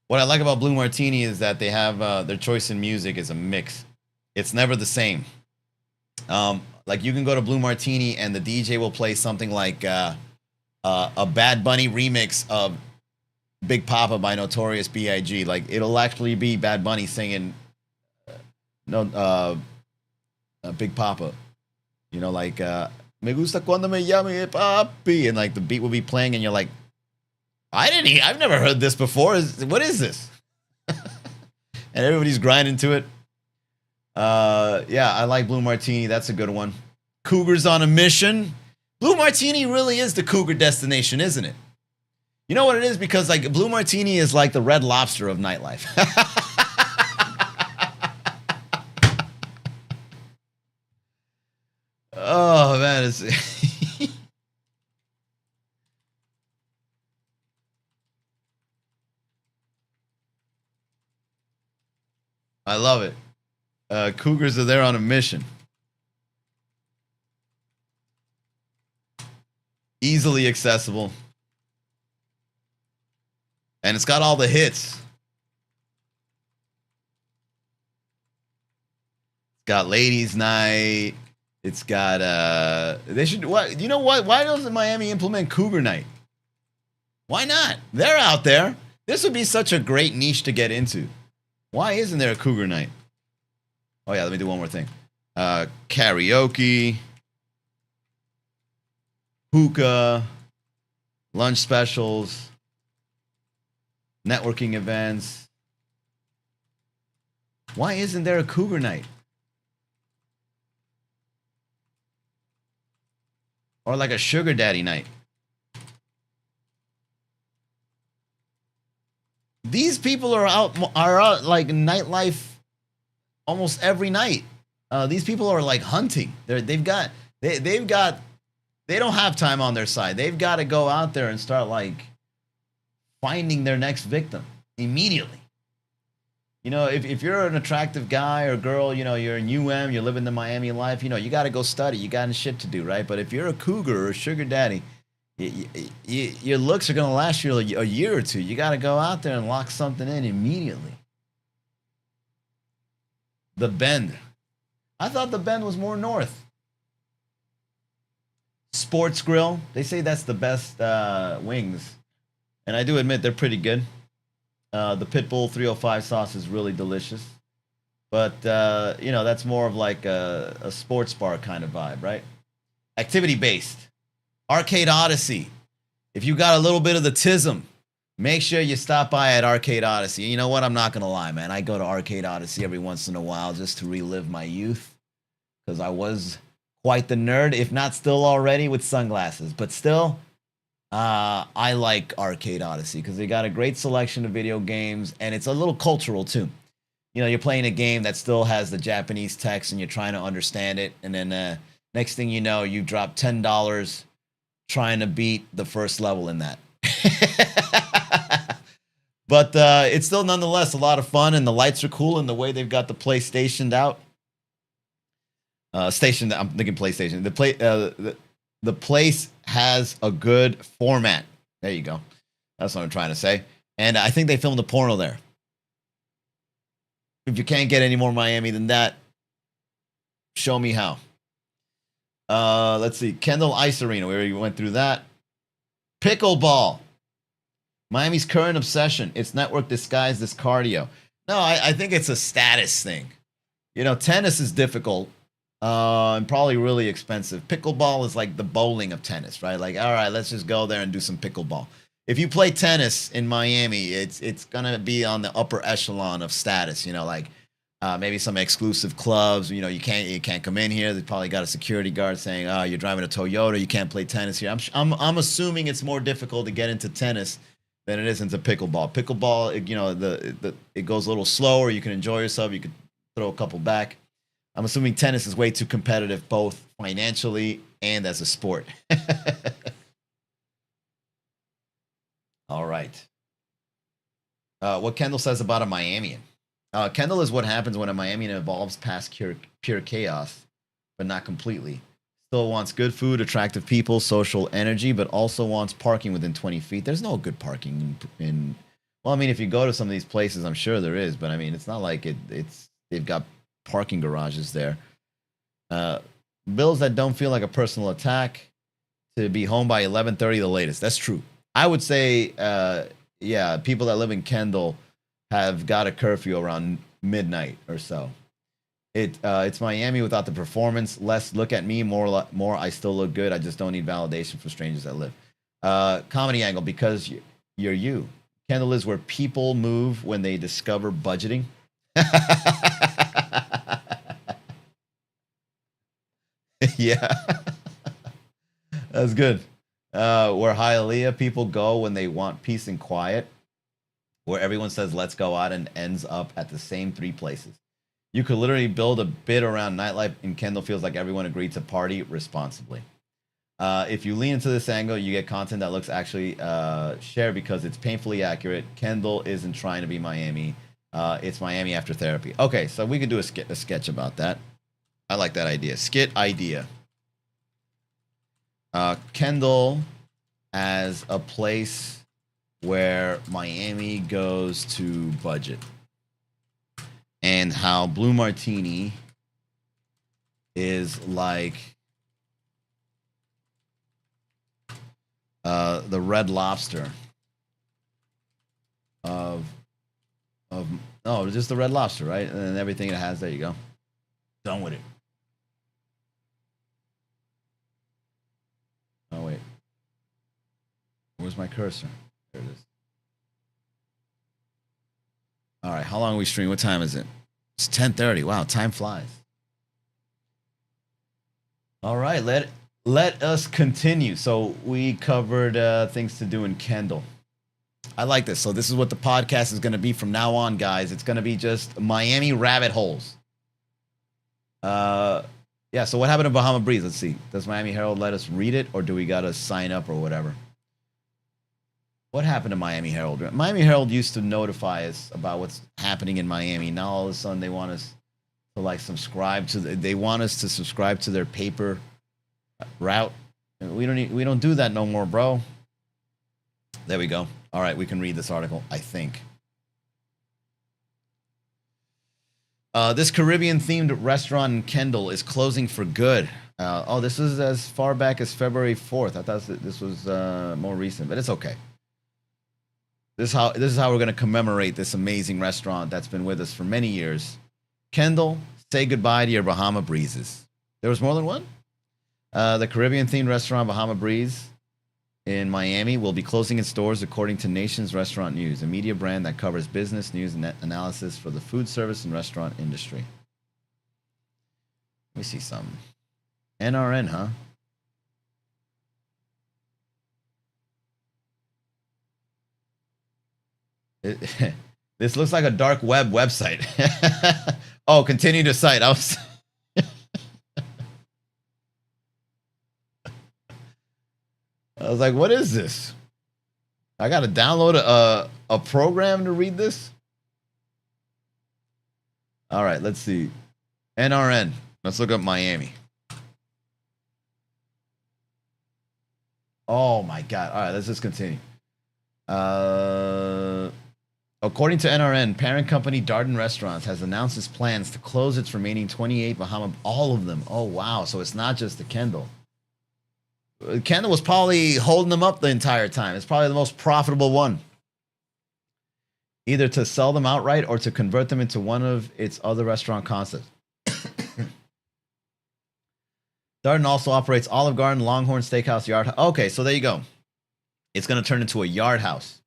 A: What I like about Blue Martini is that they have their choice in music is a mix. It's never the same. Like you can go to Blue Martini and the DJ will play something like a Bad Bunny remix of Big Papa by Notorious B.I.G. Like it'll actually be Bad Bunny singing Big Papa. You know, like Me gusta cuando me llame papi, and like the beat will be playing and you're like, I've never heard this before. What is this? And everybody's grinding to it. Yeah, I like Blue Martini. That's a good one. Cougars on a Mission. Blue Martini really is the cougar destination, isn't it? You know what it is? Because like Blue Martini is like the Red Lobster of nightlife. Oh man, it's I love it. Cougars are there on a mission. Easily accessible. And it's got all the hits. It's got Ladies Night. It's got they should what you know what? Why doesn't Miami implement Cougar Night? Why not? They're out there. This would be such a great niche to get into. Why isn't there a Cougar Night? Oh yeah, let me do one more thing. Karaoke, hookah, lunch specials, networking events. Why isn't there a Cougar Night? Or like a sugar daddy night? These people are out like nightlife almost every night. These people are like hunting. They don't have time on their side. They've got to go out there and start like finding their next victim immediately. You know, if you're an attractive guy or girl, you know, you're in UM, you're living the Miami life, you know, you got to go study. You got shit to do, right? But if you're a cougar or a sugar daddy, Your looks are going to last you a year or two. You got to go out there and lock something in immediately. The Bend. I thought the Bend was more north. Sports Grill. They say that's the best wings. And I do admit they're pretty good. The Pitbull 305 sauce is really delicious. But, that's more of like a sports bar kind of vibe, right? Activity based. Arcade Odyssey. If you got a little bit of the tism, make sure you stop by at Arcade Odyssey. You know what? I'm not going to lie, man. I go to Arcade Odyssey every once in a while just to relive my youth. Because I was quite the nerd, if not still already, with sunglasses. But still, I like Arcade Odyssey because they got a great selection of video games. And it's a little cultural, too. You're playing a game that still has the Japanese text and you're trying to understand it. And then next thing you know, you drop $10 trying to beat the first level in that. But it's still nonetheless a lot of fun, and the lights are cool, and the way they've got the place stationed out. I'm thinking PlayStation. The place has a good format. There you go. That's what I'm trying to say. And I think they filmed a porno there. If you can't get any more Miami than that, show me how. Let's see. Kendall Ice Arena. We already went through that. Pickleball. Miami's current obsession. It's network disguised as cardio. No, I think it's a status thing. Tennis is difficult and probably really expensive. Pickleball is like the bowling of tennis, right? Like, all right, let's just go there and do some pickleball. If you play tennis in Miami, it's going to be on the upper echelon of status, maybe some exclusive clubs. You can't come in here. They probably got a security guard saying, "Oh, you're driving a Toyota. You can't play tennis here." I'm assuming it's more difficult to get into tennis than it is into pickleball. Pickleball, it goes a little slower. You can enjoy yourself. You can throw a couple back. I'm assuming tennis is way too competitive, both financially and as a sport. All right. What Kendall says about a Miamian. Kendall is what happens when a Miamian evolves past pure chaos, but not completely. Still wants good food, attractive people, social energy, but also wants parking within 20 feet. There's no good parking if you go to some of these places, I'm sure there is, but it's not like they've got parking garages there. Bills that don't feel like a personal attack, to be home by 11:30 the latest. That's true. I would say, people that live in Kendall have got a curfew around midnight or so. It's Miami without the performance. Less look at me, more I still look good. I just don't need validation from strangers that live. Comedy angle, because you're you. Kendall is where people move when they discover budgeting. Yeah. That's good. Where Hialeah people go when they want peace and quiet. Where everyone says, let's go out, and ends up at the same three places. You could literally build a bit around nightlife, and Kendall feels like everyone agreed to party responsibly. If you lean into this angle, you get content that looks actually shared because it's painfully accurate. Kendall isn't trying to be Miami. It's Miami after therapy. Okay, so we could do a sketch about that. I like that idea. Skit idea. Kendall as a place where Miami goes to budget. And how Blue Martini is like the Red Lobster just the Red Lobster, right? And then everything it has, there you go. Done with it. Oh, wait. Where's my cursor? There it is. All right, how long are we streaming? What time is it? It's 10:30. Wow, time flies. All right, let us continue. So we covered things to do in Kendall. I like this. So this is what the podcast is going to be from now on, guys. It's going to be just Miami rabbit holes. So what happened to Bahama Breeze? Let's see. Does Miami Herald let us read it, or do we got to sign up or whatever? What happened to Miami Herald? Miami Herald used to notify us about what's happening in Miami. Now all of a sudden they want us to subscribe to. They want us to subscribe to their paper route. we don't do that no more, bro. There we go. All right, we can read this article, I think. This Caribbean-themed restaurant in Kendall is closing for good. This is as far back as February 4th. I thought this was more recent, but it's okay. This is how we're going to commemorate this amazing restaurant that's been with us for many years. Kendall, say goodbye to your Bahama Breezes. There was more than one? The Caribbean-themed restaurant Bahama Breeze in Miami will be closing its doors according to Nation's Restaurant News, a media brand that covers business news and analysis for the food service and restaurant industry. Let me see some. NRN, huh? This looks like a dark web website. Oh, continue to cite. I was like, what is this? I got to download a program to read this? All right, let's see. NRN. Let's look up Miami. Oh, my God. All right, let's just continue. According to NRN, parent company Darden Restaurants has announced its plans to close its remaining 28 Bahama, all of them. Oh, wow. So it's not just the Kendall. Kendall was probably holding them up the entire time. It's probably the most profitable one. Either to sell them outright or to convert them into one of its other restaurant concepts. Darden also operates Olive Garden, Longhorn Steakhouse, Yard House. Okay, so there you go. It's going to turn into a Yard House.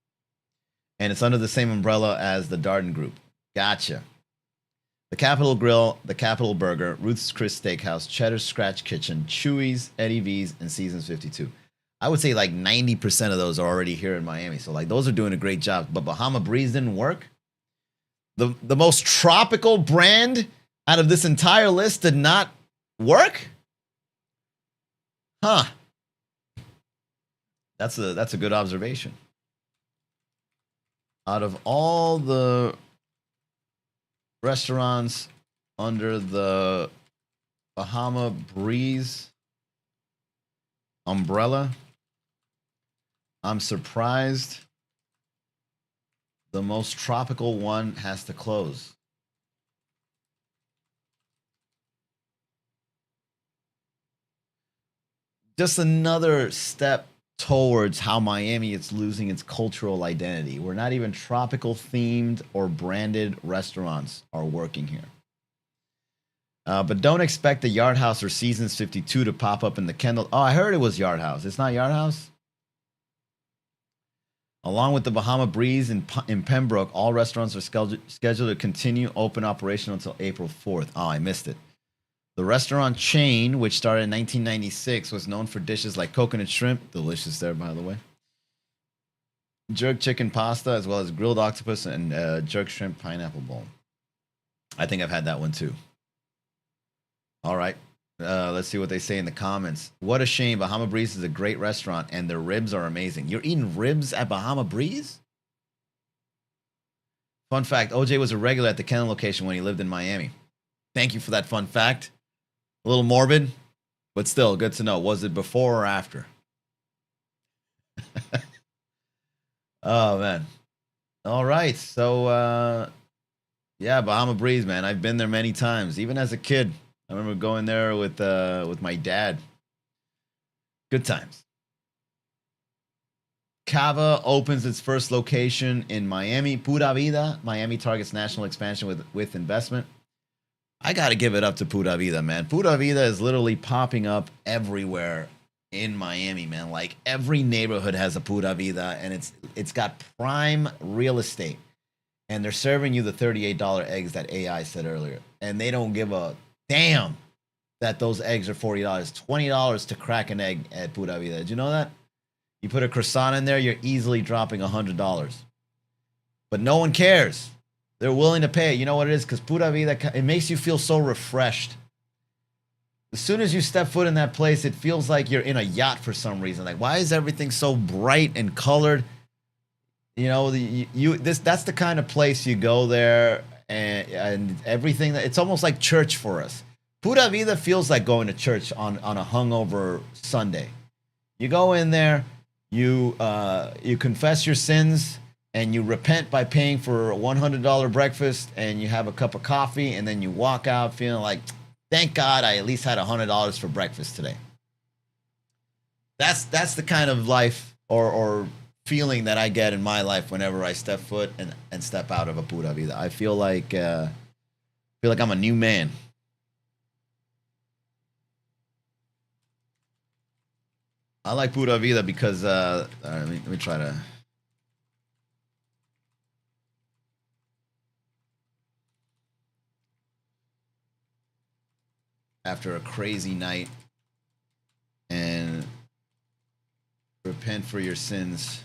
A: And it's under the same umbrella as the Darden Group. Gotcha. The Capitol Grill, the Capitol Burger, Ruth's Chris Steakhouse, Cheddar's Scratch Kitchen, Chewy's, Eddie V's, and Seasons 52. I would say like 90% of those are already here in Miami. So like those are doing a great job. But Bahama Breeze didn't work. The most tropical brand out of this entire list did not work? Huh. That's a good observation. Out of all the restaurants under the Bahama Breeze umbrella, I'm surprised the most tropical one has to close. Just another step towards how Miami is losing its cultural identity. We're not even tropical themed or branded restaurants are working here. But don't expect the Yard House or Seasons 52 to pop up in the Kendall. Oh, I heard it was Yard House. It's not Yard House? Along with the Bahama Breeze in Pembroke, all restaurants are scheduled to continue open operation until April 4th. Oh, I missed it. The restaurant chain, which started in 1996, was known for dishes like coconut shrimp, delicious there, by the way, jerk chicken pasta, as well as grilled octopus and jerk shrimp pineapple bowl. I think I've had that one too. All right. Let's see what they say in the comments. What a shame. Bahama Breeze is a great restaurant, and their ribs are amazing. You're eating ribs at Bahama Breeze? Fun fact, OJ was a regular at the Kendall location when he lived in Miami. Thank you for that fun fact. A little morbid, but still good to know. Was it before or after? Oh, man. All right. So, yeah, Bahama Breeze, man. I've been there many times, even as a kid. I remember going there with my dad. Good times. Cava opens its first location in Miami. Pura Vida. Miami targets national expansion with investment. I got to give it up to Pura Vida, man. Pura Vida is literally popping up everywhere in Miami, man. Like every neighborhood has a Pura Vida, and it's got prime real estate. And they're serving you the $38 eggs that AI said earlier. And they don't give a damn that those eggs are $40. $20 to crack an egg at Pura Vida. Did you know that? You put a croissant in there, you're easily dropping $100. But no one cares. They're willing to pay it. You know what it is? Because Pura Vida, it makes you feel so refreshed. As soon as you step foot in that place, it feels like you're in a yacht for some reason. Like, why is everything so bright and colored? You know, that's the kind of place you go there and everything. It's almost like church for us. Pura Vida feels like going to church on a hungover Sunday. You go in there, you confess your sins, and you repent by paying for a $100 breakfast, and you have a cup of coffee, and then you walk out feeling like, thank God I at least had $100 for breakfast today. That's the kind of life or feeling that I get in my life whenever I step foot and step out of a Pura Vida. I feel like I'm a new man. I like Pura Vida because let me try to. After a crazy night and repent for your sins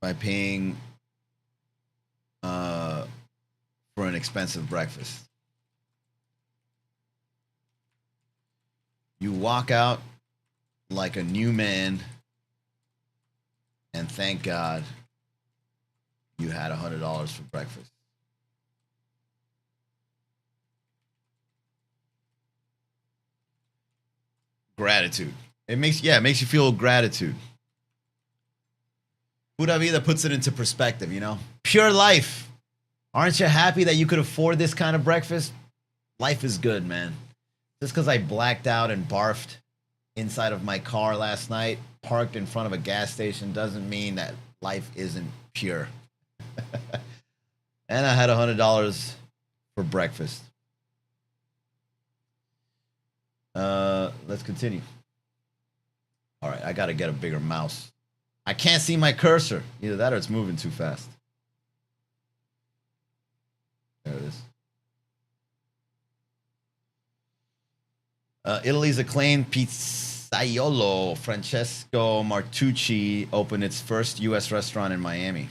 A: by paying for an expensive breakfast. You walk out like a new man and thank God you had $100 for breakfast. Gratitude. It makes you feel gratitude. Pura Vida puts it into perspective, you know? Pure life. Aren't you happy that you could afford this kind of breakfast? Life is good, man. Just because I blacked out and barfed inside of my car last night, parked in front of a gas station, doesn't mean that life isn't pure. And I had $100 for breakfast. Let's continue. All right, I got to get a bigger mouse. I can't see my cursor. Either that or it's moving too fast. There it is. Italy's acclaimed pizzaiolo Francesco Martucci opened its first U.S. restaurant in Miami.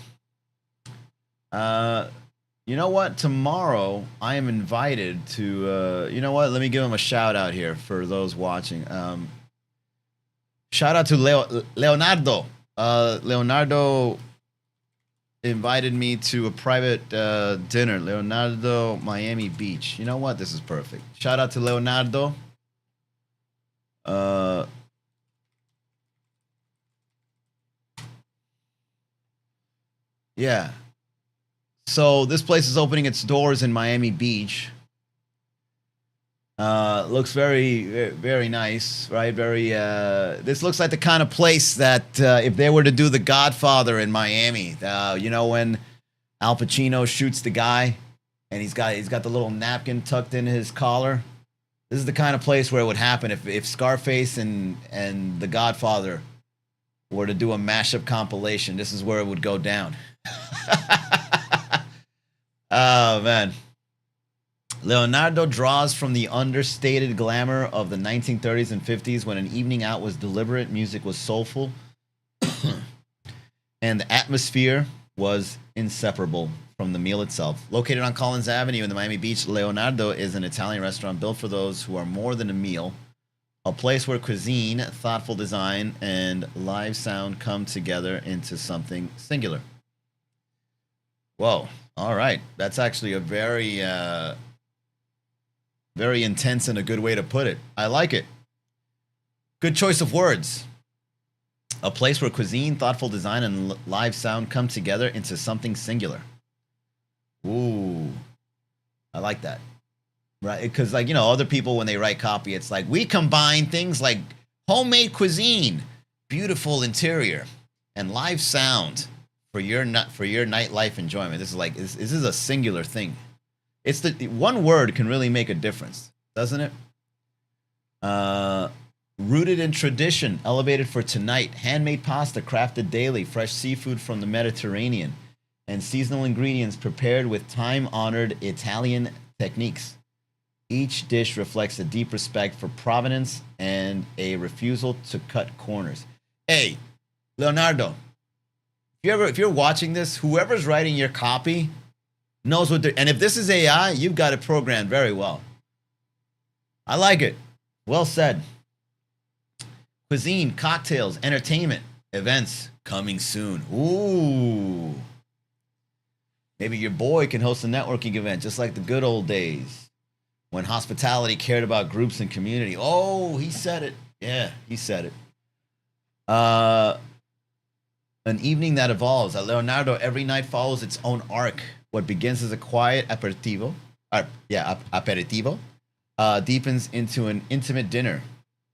A: You know what? Tomorrow I am invited to. You know what? Let me give him a shout out here for those watching. Shout out to Leonardo. Leonardo invited me to a private dinner. Leonardo, Miami Beach. You know what? This is perfect. Shout out to Leonardo. Yeah. So this place is opening its doors in Miami Beach. Looks very, very nice, right? Very. This looks like the kind of place that if they were to do The Godfather in Miami, you know, when Al Pacino shoots the guy, and he's got the little napkin tucked in his collar. This is the kind of place where it would happen if Scarface and The Godfather were to do a mashup compilation. This is where it would go down. Oh, man. Leonardo draws from the understated glamour of the 1930s and 50s when an evening out was deliberate, music was soulful, and the atmosphere was inseparable from the meal itself. Located on Collins Avenue in the Miami Beach, Leonardo is an Italian restaurant built for those who are more than a meal, a place where cuisine, thoughtful design, and live sound come together into something singular. Whoa. All right. That's actually a very, very intense and a good way to put it. I like it. Good choice of words. A place where cuisine, thoughtful design, and live sound come together into something singular. Ooh. I like that. Right? Because, like, you know, other people, when they write copy, it's like, we combine things like homemade cuisine, beautiful interior, and live sound for your nightlife enjoyment. This is like, this is a singular thing. It's the one word can really make a difference, doesn't it? Rooted in tradition, elevated for tonight, handmade pasta crafted daily, fresh seafood from the Mediterranean, and seasonal ingredients prepared with time-honored Italian techniques. Each dish reflects a deep respect for provenance and a refusal to cut corners. Hey, Leonardo, if you're watching this, whoever's writing your copy knows what they're, and if this is AI, you've got it programmed very well. I like it. Well said. Cuisine, cocktails, entertainment, events coming soon. Ooh. Maybe your boy can host a networking event just like the good old days. when hospitality cared about groups and community. Oh, he said it. Yeah, he said it. An evening that evolves. At Leonardo, every night follows its own arc. What begins as a quiet aperitivo, deepens into an intimate dinner,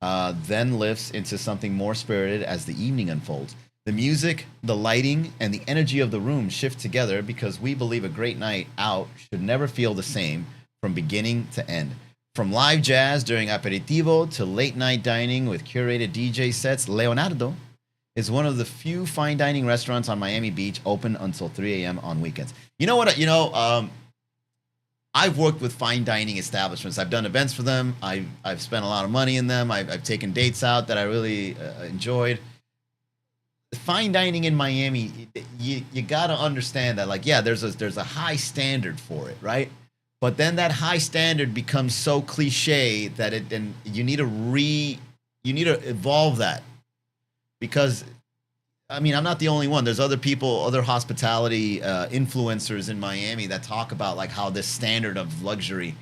A: then lifts into something more spirited as the evening unfolds. The music, the lighting, and the energy of the room shift together because we believe a great night out should never feel the same from beginning to end. From live jazz during aperitivo to late night dining with curated DJ sets, Leonardo is one of the few fine dining restaurants on Miami Beach open until 3 a.m. on weekends. You know what? I've worked with fine dining establishments. I've done events for them. I've spent a lot of money in them. I've taken dates out that I really enjoyed. Fine dining in Miami, you got to understand that, like, yeah, there's a high standard for it, right? But then that high standard becomes so cliche that you need to evolve that. Because, I mean, I'm not the only one. There's other people, other hospitality influencers in Miami that talk about like how this standard of luxury,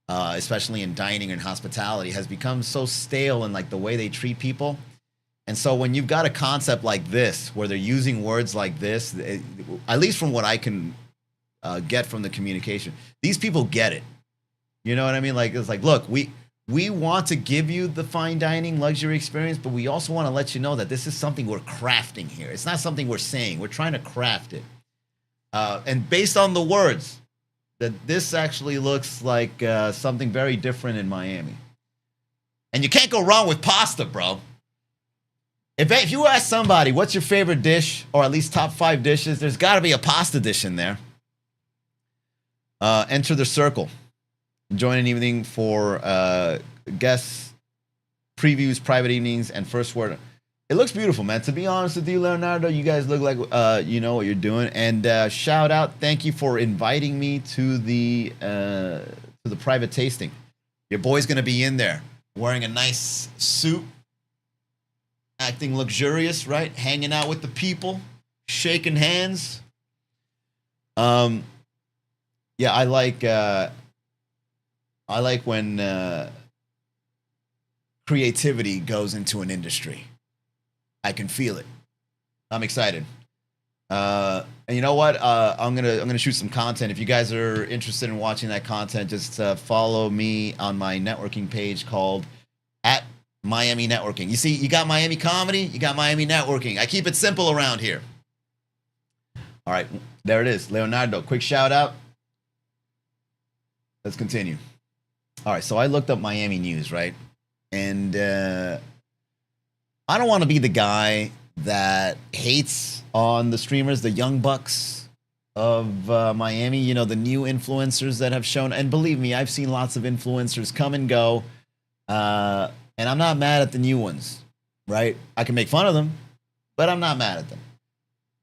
A: especially in dining and hospitality, has become so stale in like the way they treat people. And so when you've got a concept like this, where they're using words like this, at least from what I can get from the communication, these people get it. You know what I mean? Like, it's like, look, we want to give you the fine dining luxury experience, but we also want to let you know that this is something we're crafting here. It's not something we're saying. We're trying to craft it. And based on the words, that this actually looks like something very different in Miami. And you can't go wrong with pasta, bro. If you ask somebody, what's your favorite dish, or at least top 5 dishes, there's got to be a pasta dish in there. Enter the circle. Join an evening for guests, previews, private evenings, and first word. It looks beautiful, man. To be honest with you, Leonardo, you guys look like you know what you're doing. And shout out, thank you for inviting me to the private tasting. Your boy's gonna be in there wearing a nice suit, acting luxurious, right? Hanging out with the people, shaking hands. Yeah, I like when creativity goes into an industry. I can feel it. I'm excited. And you know what? I'm gonna shoot some content. If you guys are interested in watching that content, just follow me on my networking page called @Miami Networking. You see, you got Miami Comedy, you got Miami Networking. I keep it simple around here. All right, there it is. Leonardo, quick shout out. Let's continue. All right, so I looked up Miami news, right? And I don't want to be the guy that hates on the streamers, the young bucks of Miami, you know, the new influencers that have shown. And believe me, I've seen lots of influencers come and go. And I'm not mad at the new ones, right? I can make fun of them, but I'm not mad at them.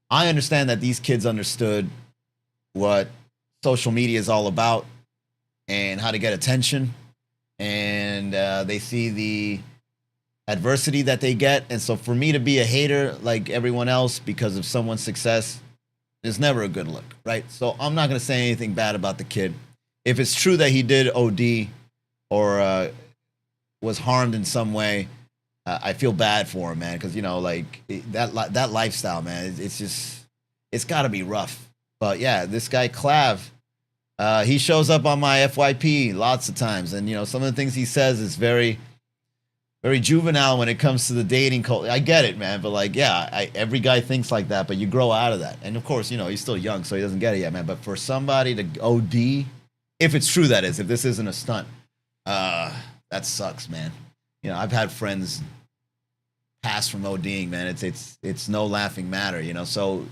A: I understand that these kids understood what social media is all about and how to get attention. And they see the adversity that they get. And so for me to be a hater like everyone else because of someone's success is never a good look, right? So I'm not going to say anything bad about the kid. If it's true that he did OD or was harmed in some way, I feel bad for him, man, because, you know, like that lifestyle, man, it's got to be rough. But yeah, this guy Clav, he shows up on my FYP lots of times, and you know, some of the things he says is very, very juvenile when it comes to the dating culture. I get it, man, but like, yeah, every guy thinks like that, but you grow out of that. And of course, you know, he's still young, so he doesn't get it yet, man. But for somebody to OD, if it's true, that is, if this isn't a stunt, that sucks, man. You know, I've had friends pass from ODing, man. It's no laughing matter, you know. So,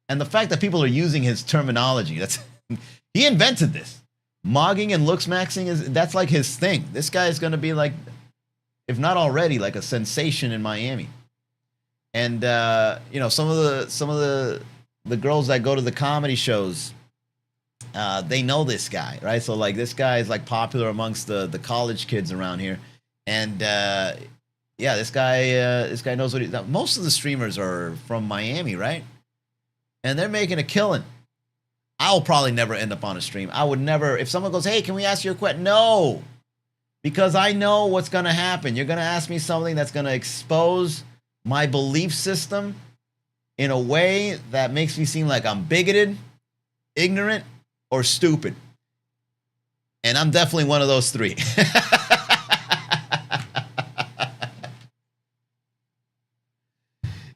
A: and the fact that people are using his terminology, he invented this. Mogging and looks maxing that's like his thing. This guy is going to be like, if not already, like a sensation in Miami. And you know, some of the girls that go to the comedy shows, they know this guy, right? So like, this guy is like popular amongst the college kids around here. And yeah, this guy knows what he's. Most of the streamers are from Miami, right? And they're making a killing. I'll probably never end up on a stream. I would never, if someone goes, hey, can we ask you a question? No, because I know what's going to happen. You're going to ask me something that's going to expose my belief system in a way that makes me seem like I'm bigoted, ignorant, or stupid. And I'm definitely one of those three.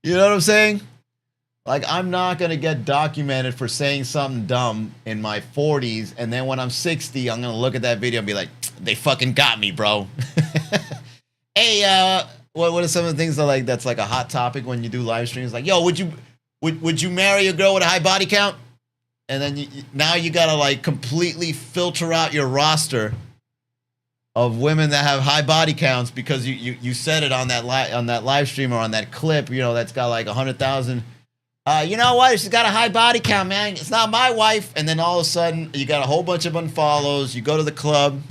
A: You know what I'm saying? Like, I'm not going to get documented for saying something dumb in my 40s, and then when I'm 60, I'm going to look at that video and be like, they fucking got me, bro. Hey, what are some of the things that, like, that's like a hot topic when you do live streams? Like, yo, would you marry a girl with a high body count? And then now you got to, like, completely filter out your roster of women that have high body counts because you said it on that live stream or on that clip, you know, that's got like 100,000. You know what? She's got a high body count, man. It's not my wife. And then all of a sudden, you got a whole bunch of unfollows. You go to the club,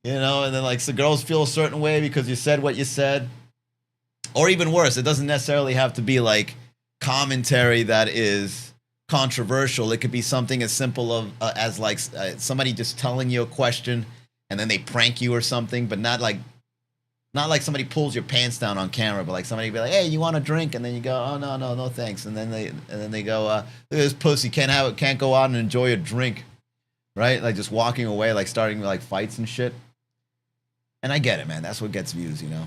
A: you know, and then like the girls feel a certain way because you said what you said. Or even worse, it doesn't necessarily have to be like commentary that is controversial. It could be something as simple as like somebody just telling you a question and then they prank you or something, but not like somebody pulls your pants down on camera, but like somebody be like, hey, you want a drink? And then you go, oh, no, thanks. And then they go, look at this pussy, can't go out and enjoy a drink, right? Like just walking away, like starting like fights and shit. And I get it, man. That's what gets views, you know.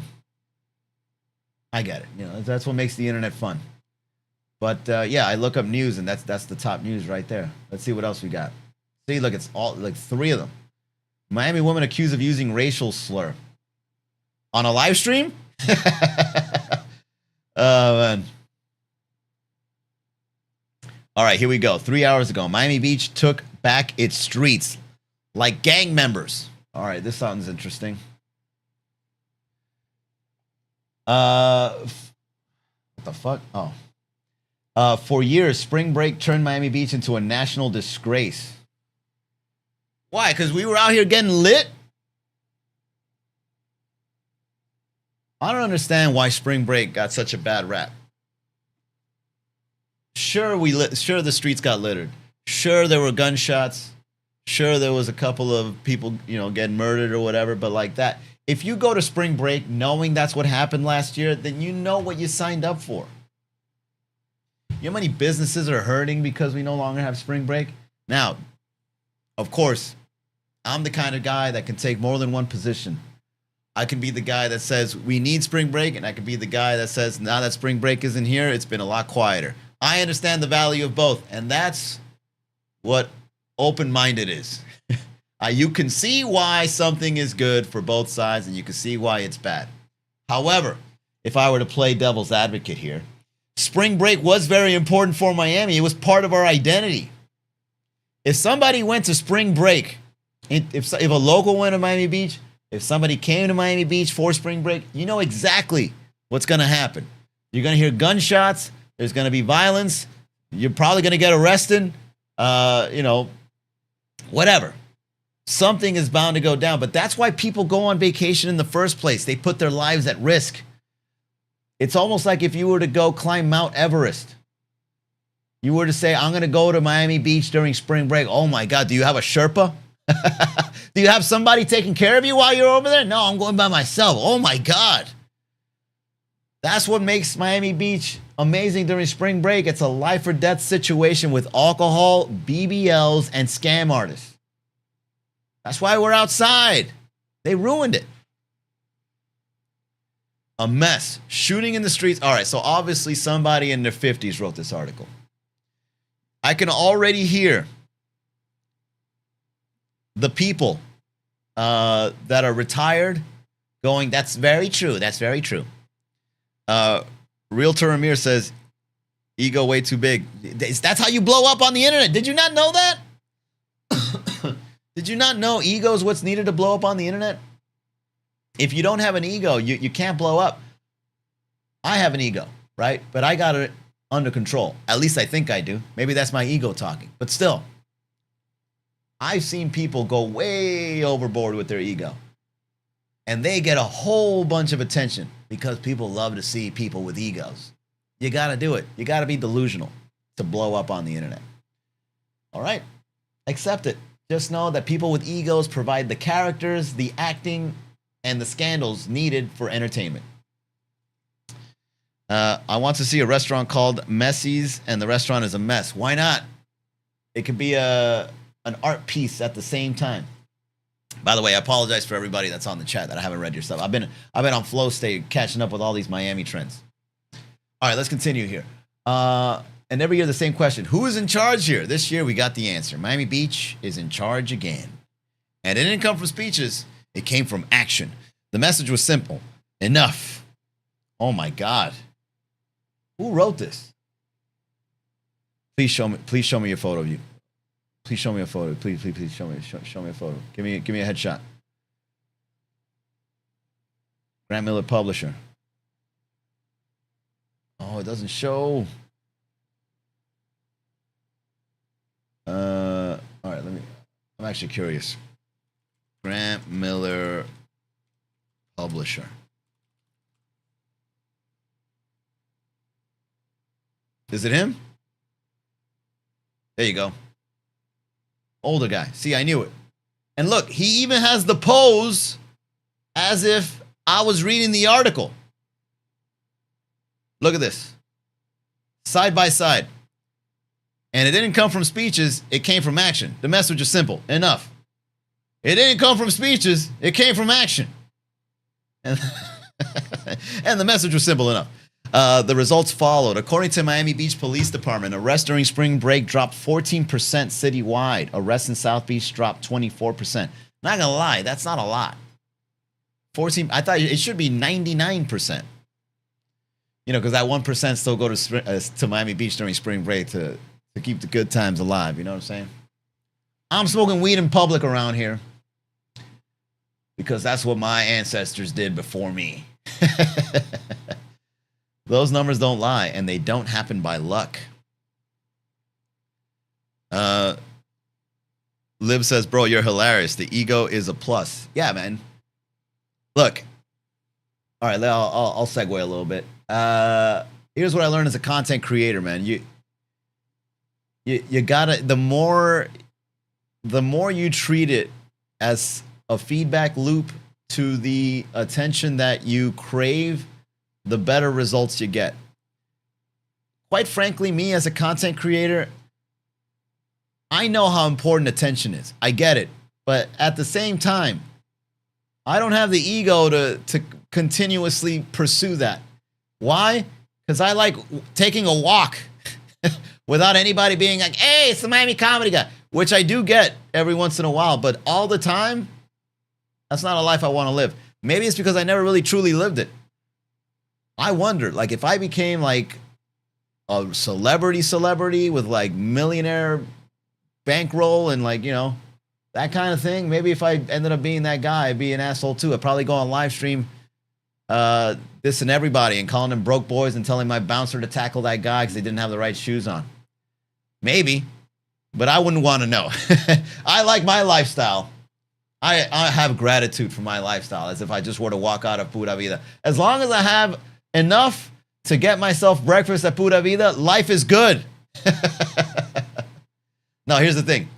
A: I get it. You know, that's what makes the internet fun. But yeah, I look up news, and that's the top news right there. Let's see what else we got. See, look, it's all like 3 of them. Miami woman accused of using racial slur on a live stream. Oh man! All right, here we go. 3 hours ago, Miami Beach took back its streets like gang members. All right, this sounds interesting. What the fuck? Oh. For years, spring break turned Miami Beach into a national disgrace. Why? Because we were out here getting lit? I don't understand why spring break got such a bad rap. Sure, the streets got littered. Sure, there were gunshots. Sure, there was a couple of people, you know, getting murdered or whatever. But like that, if you go to spring break knowing that's what happened last year, then you know what you signed up for. You know how many businesses are hurting because we no longer have spring break? Now, of course, I'm the kind of guy that can take more than one position. I can be the guy that says we need spring break, and I can be the guy that says now that spring break isn't here, it's been a lot quieter. I understand the value of both, and that's what open-minded is. You can see why something is good for both sides, and you can see why it's bad. However, if I were to play devil's advocate here, spring break was very important for Miami. It was part of our identity. If somebody went to spring break, if a local went to Miami Beach, if somebody came to Miami Beach for spring break, you know exactly what's going to happen. You're going to hear gunshots. There's going to be violence. You're probably going to get arrested. You know, whatever. Something is bound to go down. But that's why people go on vacation in the first place. They put their lives at risk. It's almost like if you were to go climb Mount Everest. You were to say, I'm going to go to Miami Beach during spring break. Oh my God, do you have a Sherpa? Do you have somebody taking care of you while you're over there? No, I'm going by myself. Oh my God. That's what makes Miami Beach amazing during spring break. It's a life or death situation with alcohol, BBLs, and scam artists. That's why we're outside. They ruined it. A mess. Shooting in the streets. All right, so obviously somebody in their 50s wrote this article. I can already hear the people that are retired going, that's very true. That's very true. Realtor Amir says, ego way too big. That's how you blow up on the internet. Did you not know that? Did you not know ego is what's needed to blow up on the internet? If you don't have an ego, you can't blow up. I have an ego, right? But I got it under control. At least I think I do. Maybe that's my ego talking. But still, I've seen people go way overboard with their ego. And they get a whole bunch of attention because people love to see people with egos. You got to do it. You got to be delusional to blow up on the internet. All right. Accept it. Just know that people with egos provide the characters, the acting, and the scandals needed for entertainment. I want to see a restaurant called Messy's, and the restaurant is a mess. Why not? It could be an art piece at the same time. By the way, I apologize for everybody that's on the chat that I haven't read your stuff. I've been on flow state catching up with all these Miami trends. All right, let's continue here. And every year the same question. Who is in charge here? This year we got the answer. Miami Beach is in charge again. And it didn't come from speeches. It came from action. The message was simple. Enough. Oh my God. Who wrote this? Please show me your photo of you. Please show me a photo. Please show me a photo. Give me a headshot. Grant Miller Publisher. Oh, it doesn't show. All right, I'm actually curious. Grant Miller Publisher. Is it him? There you go. Older guy. See, I knew it. And look, he even has the pose as if I was reading the article. Look at this. Side by side. And it didn't come from speeches, it came from action. The message is simple. Enough. It didn't come from speeches, it came from action. And, and the message was simple enough. The results followed. According to Miami Beach Police Department, arrests during spring break dropped 14% citywide. Arrests in South Beach dropped 24%. Not gonna lie, that's not a lot. 14. I thought it should be 99%. You know, because that 1% still go to Miami Beach during spring break to keep the good times alive. You know what I'm saying? I'm smoking weed in public around here because that's what my ancestors did before me. Those numbers don't lie, and they don't happen by luck. Liv says, bro, you're hilarious. The ego is a plus. Yeah, man. Look. All right, I'll segue a little bit. Here's what I learned as a content creator, man. You gotta, the more you treat it as a feedback loop to the attention that you crave, the better results you get. Quite frankly, me as a content creator, I know how important attention is. I get it. But at the same time, I don't have the ego to continuously pursue that. Why? Because I like taking a walk without anybody being like, hey, it's the Miami comedy guy, which I do get every once in a while, but all the time, that's not a life I want to live. Maybe it's because I never really truly lived it. I wonder, like, if I became like a celebrity with like millionaire bankroll and like, you know, that kind of thing, maybe if I ended up being that guy, I'd be an asshole too. I'd probably go on live stream dissing everybody and calling them broke boys and telling my bouncer to tackle that guy because they didn't have the right shoes on. Maybe, but I wouldn't want to know. I like my lifestyle. I have gratitude for my lifestyle as if I just were to walk out of Pura Vida. As long as I have enough to get myself breakfast at Pura Vida, life is good. Now, here's the thing.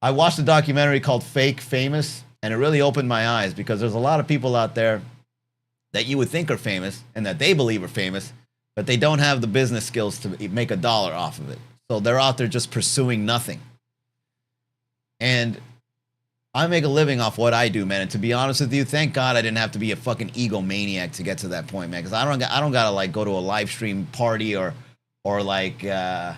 A: I watched a documentary called Fake Famous, and it really opened my eyes because there's a lot of people out there that you would think are famous and that they believe are famous, but they don't have the business skills to make a dollar off of it. So they're out there just pursuing nothing. And I make a living off what I do, man. And to be honest with you, thank God I didn't have to be a fucking egomaniac to get to that point, man. Because I don't gotta like go to a live stream party or like I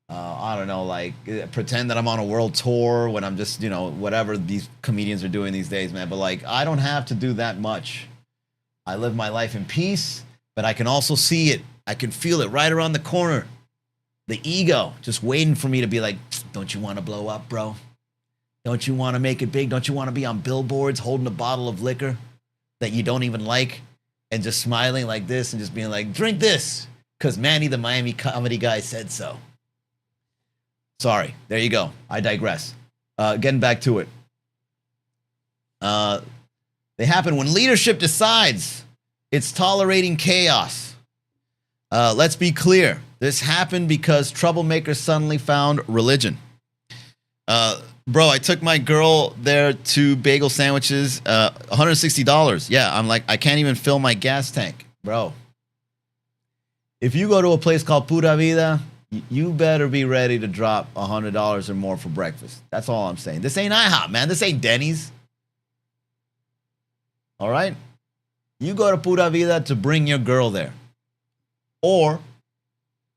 A: don't know, like pretend that I'm on a world tour when I'm just, you know, whatever these comedians are doing these days, man. But like I don't have to do that much. I live my life in peace, but I can also see it. I can feel it right around the corner. The ego just waiting for me to be like, don't you want to blow up, bro? Don't you want to make it big? Don't you want to be on billboards holding a bottle of liquor that you don't even like and just smiling like this and just being like, drink this because Manny, the Miami comedy guy, said so. Sorry. There you go. I digress. Getting back to it. They happen when leadership decides it's tolerating chaos. Let's be clear. This happened because troublemakers suddenly found religion. Bro, I took my girl there to bagel sandwiches, $160. Yeah, I'm like, I can't even fill my gas tank, bro. If you go to a place called Pura Vida, you better be ready to drop $100 or more for breakfast. That's all I'm saying. This ain't IHOP, man. This ain't Denny's. All right? You go to Pura Vida to bring your girl there, or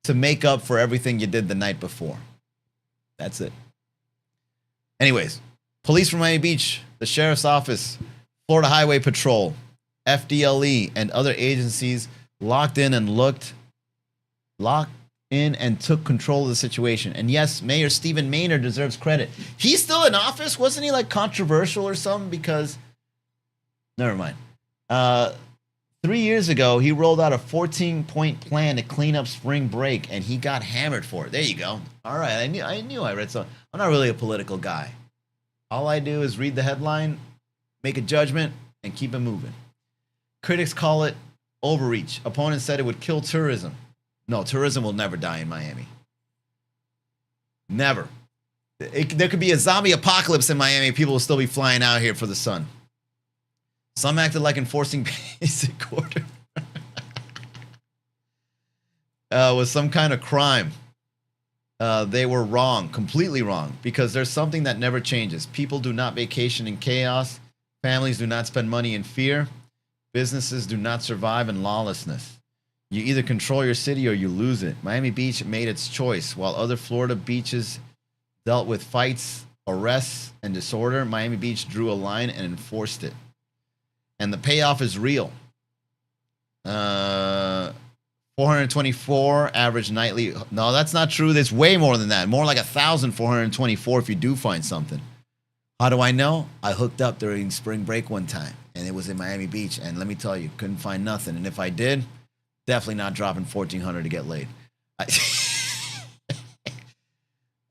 A: to make up for everything you did the night before. That's it. Anyways, police from Miami Beach, the sheriff's office, Florida Highway Patrol, FDLE, and other agencies locked in and took control of the situation. And yes, Mayor Stephen Maynard deserves credit. He's still in office? Wasn't he like controversial or something? Because, never mind. 3 years ago, he rolled out a 14-point plan to clean up spring break, and he got hammered for it. There you go. All right, I knew I read something. I'm not really a political guy. All I do is read the headline, make a judgment, and keep it moving. Critics call it overreach. Opponents said it would kill tourism. No, tourism will never die in Miami. Never. There could be a zombie apocalypse in Miami. People will still be flying out here for the sun. Some acted like enforcing basic order was some kind of crime. They were wrong, completely wrong, because there's something that never changes. People do not vacation in chaos. Families do not spend money in fear. Businesses do not survive in lawlessness. You either control your city or you lose it. Miami Beach made its choice. While other Florida beaches dealt with fights, arrests, and disorder, Miami Beach drew a line and enforced it. And the payoff is real. 424 average nightly. No, that's not true. There's way more than that. More like 1,424 if you do find something. How do I know? I hooked up during spring break one time, and it was in Miami Beach. And let me tell you, couldn't find nothing. And if I did, definitely not dropping $1,400 to get laid.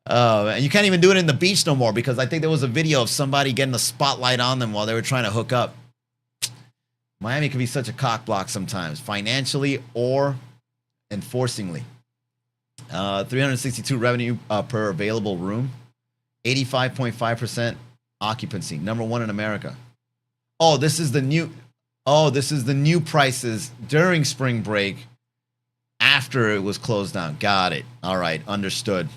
A: And you can't even do it in the beach no more, because I think there was a video of somebody getting a spotlight on them while they were trying to hook up. Miami can be such a cock block sometimes, financially or enforcingly. 362 revenue per available room, 85.5% occupancy, number one in America. This is the new prices during spring break after it was closed down. Got it. All right, understood.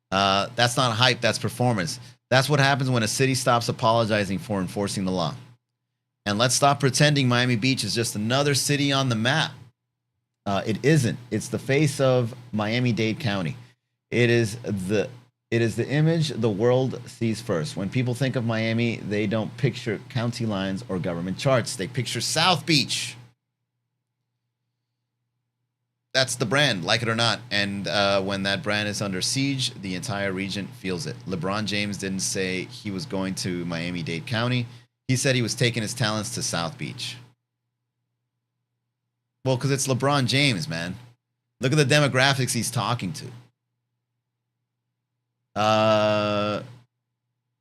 A: That's not hype, that's performance. That's what happens when a city stops apologizing for enforcing the law. And let's stop pretending Miami Beach is just another city on the map. It isn't. It's the face of Miami-Dade County. It is the image the world sees first. When people think of Miami, they don't picture county lines or government charts. They picture South Beach. That's the brand, like it or not. And when that brand is under siege, the entire region feels it. LeBron James didn't say he was going to Miami-Dade County. He said he was taking his talents to South Beach. Well, because it's LeBron James, man. Look at the demographics he's talking to.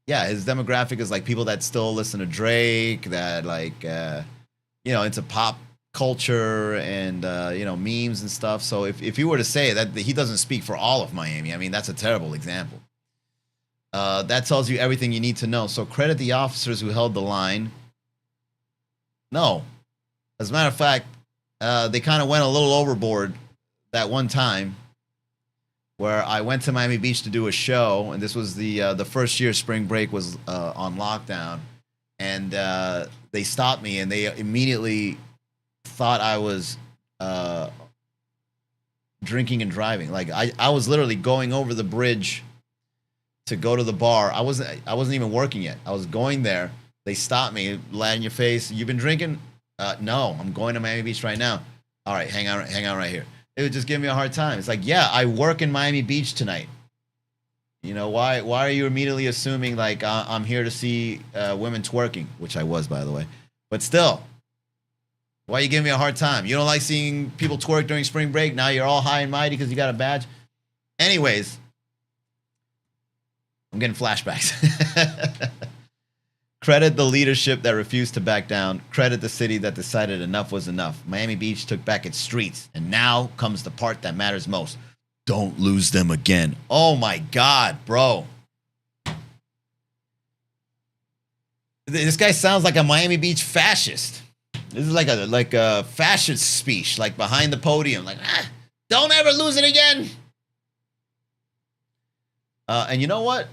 A: Yeah, his demographic is like people that still listen to Drake, that like, into pop culture and, memes and stuff. So if you were to say that he doesn't speak for all of Miami, I mean, that's a terrible example. That tells you everything you need to know. So credit the officers who held the line. No. As a matter of fact, they kind of went a little overboard that one time where I went to Miami Beach to do a show, and this was the first year spring break was on lockdown, and they stopped me, and they immediately thought I was drinking and driving. Like I was literally going over the bridge to go to the bar. I wasn't even working yet. I was going there. They stopped me, light in your face. You've been drinking? No, I'm going to Miami Beach right now. All right, hang out right here. It would just give me a hard time. It's like, yeah, I work in Miami Beach tonight. You know, why are you immediately assuming like I'm here to see women twerking, which I was, by the way. But still, why are you giving me a hard time? You don't like seeing people twerk during spring break? Now you're all high and mighty because you got a badge? Anyways, I'm getting flashbacks. Credit the leadership that refused to back down. Credit the city that decided enough was enough. Miami Beach took back its streets. And now comes the part that matters most. Don't lose them again. Oh my God, bro. This guy sounds like a Miami Beach fascist. This is like a fascist speech, like behind the podium. Like, don't ever lose it again. And you know what?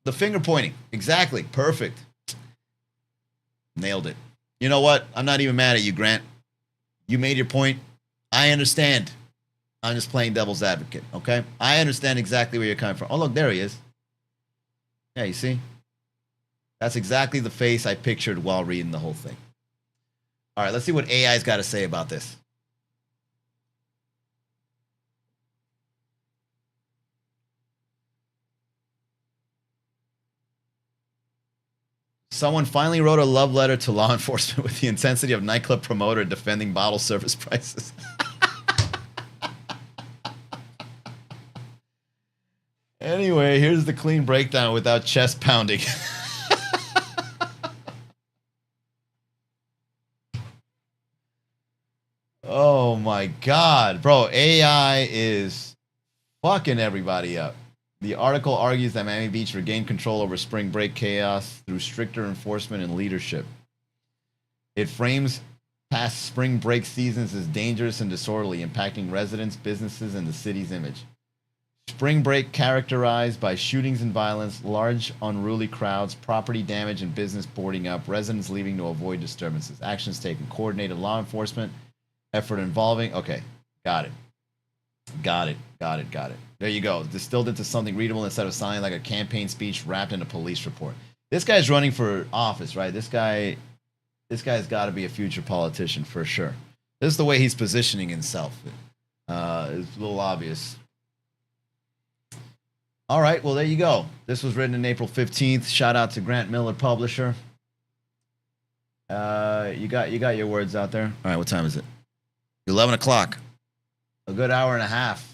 A: The finger pointing. Exactly. Perfect. Nailed it. You know what? I'm not even mad at you, Grant. You made your point. I understand. I'm just playing devil's advocate, okay? I understand exactly where you're coming from. Oh, look, there he is. Yeah, you see? That's exactly the face I pictured while reading the whole thing. All right, let's see what AI's got to say about this. Someone finally wrote a love letter to law enforcement with the intensity of nightclub promoter defending bottle service prices. Anyway, here's the clean breakdown without chest pounding. Oh my God, bro. AI is fucking everybody up. The article argues that Miami Beach regained control over spring break chaos through stricter enforcement and leadership. It frames past spring break seasons as dangerous and disorderly, impacting residents, businesses, and the city's image. Spring break characterized by shootings and violence, large unruly crowds, property damage, and business boarding up, residents leaving to avoid disturbances. Actions taken, coordinated law enforcement, effort involving... Okay, got it. Got it. There you go. Distilled into something readable instead of sounding like a campaign speech wrapped in a police report. This guy's running for office, right? This guy's got to be a future politician for sure. This is the way he's positioning himself. It's a little obvious. All right, well, there you go. This was written on April 15th. Shout out to Grant Miller, publisher. You got your words out there. All right, what time is it? 11 o'clock. A good hour and a half.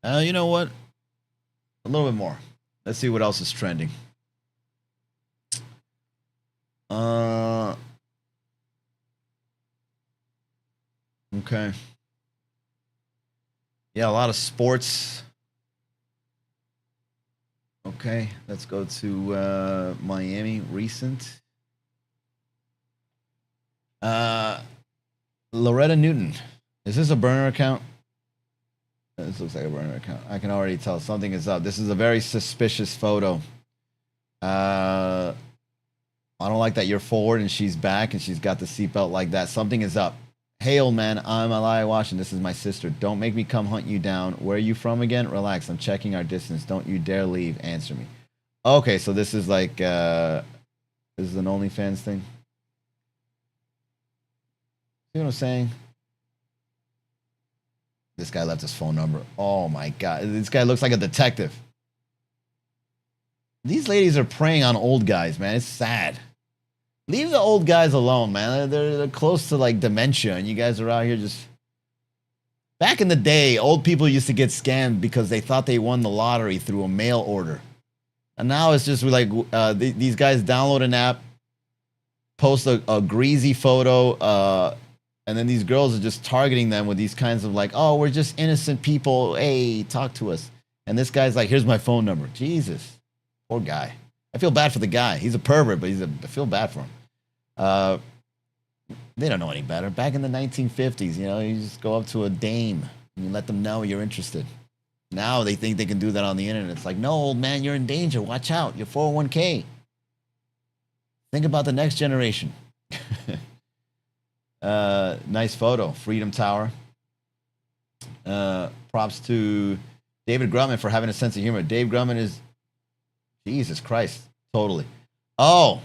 A: You know what? A little bit more. Let's see what else is trending. Okay. Yeah, a lot of sports. Okay, let's go to Miami recent. Loretta Newton. Is this a burner account? This looks like a burner account. I can already tell something is up. This is a very suspicious photo. I don't like that you're forward and she's back and she's got the seatbelt like that. Something is up. Hey, old man, I'm Hialeah, Washington. This is my sister. Don't make me come hunt you down. Where are you from again? Relax. I'm checking our distance. Don't you dare leave. Answer me. Okay, so this is like, this is an OnlyFans thing. See what I'm saying? This guy left his phone number. Oh my God. This guy looks like a detective. These ladies are preying on old guys, man. It's sad. Leave the old guys alone, man. They're close to like dementia, and you guys are out here just... Back in the day, old people used to get scammed because they thought they won the lottery through a mail order. And now it's just like these guys download an app, post a greasy photo, and then these girls are just targeting them with these kinds of like, oh, we're just innocent people. Hey, talk to us. And this guy's like, here's my phone number. Jesus. Poor guy. I feel bad for the guy. He's a pervert, but I feel bad for him. They don't know any better. Back in the 1950s, you know, you just go up to a dame and you let them know you're interested. Now they think they can do that on the internet. It's like, no, old man, you're in danger. Watch out. Your 401k. Think about the next generation. Nice photo. Freedom Tower. Props to David Grumman for having a sense of humor. Dave Grumman is... Jesus Christ. Totally. Oh,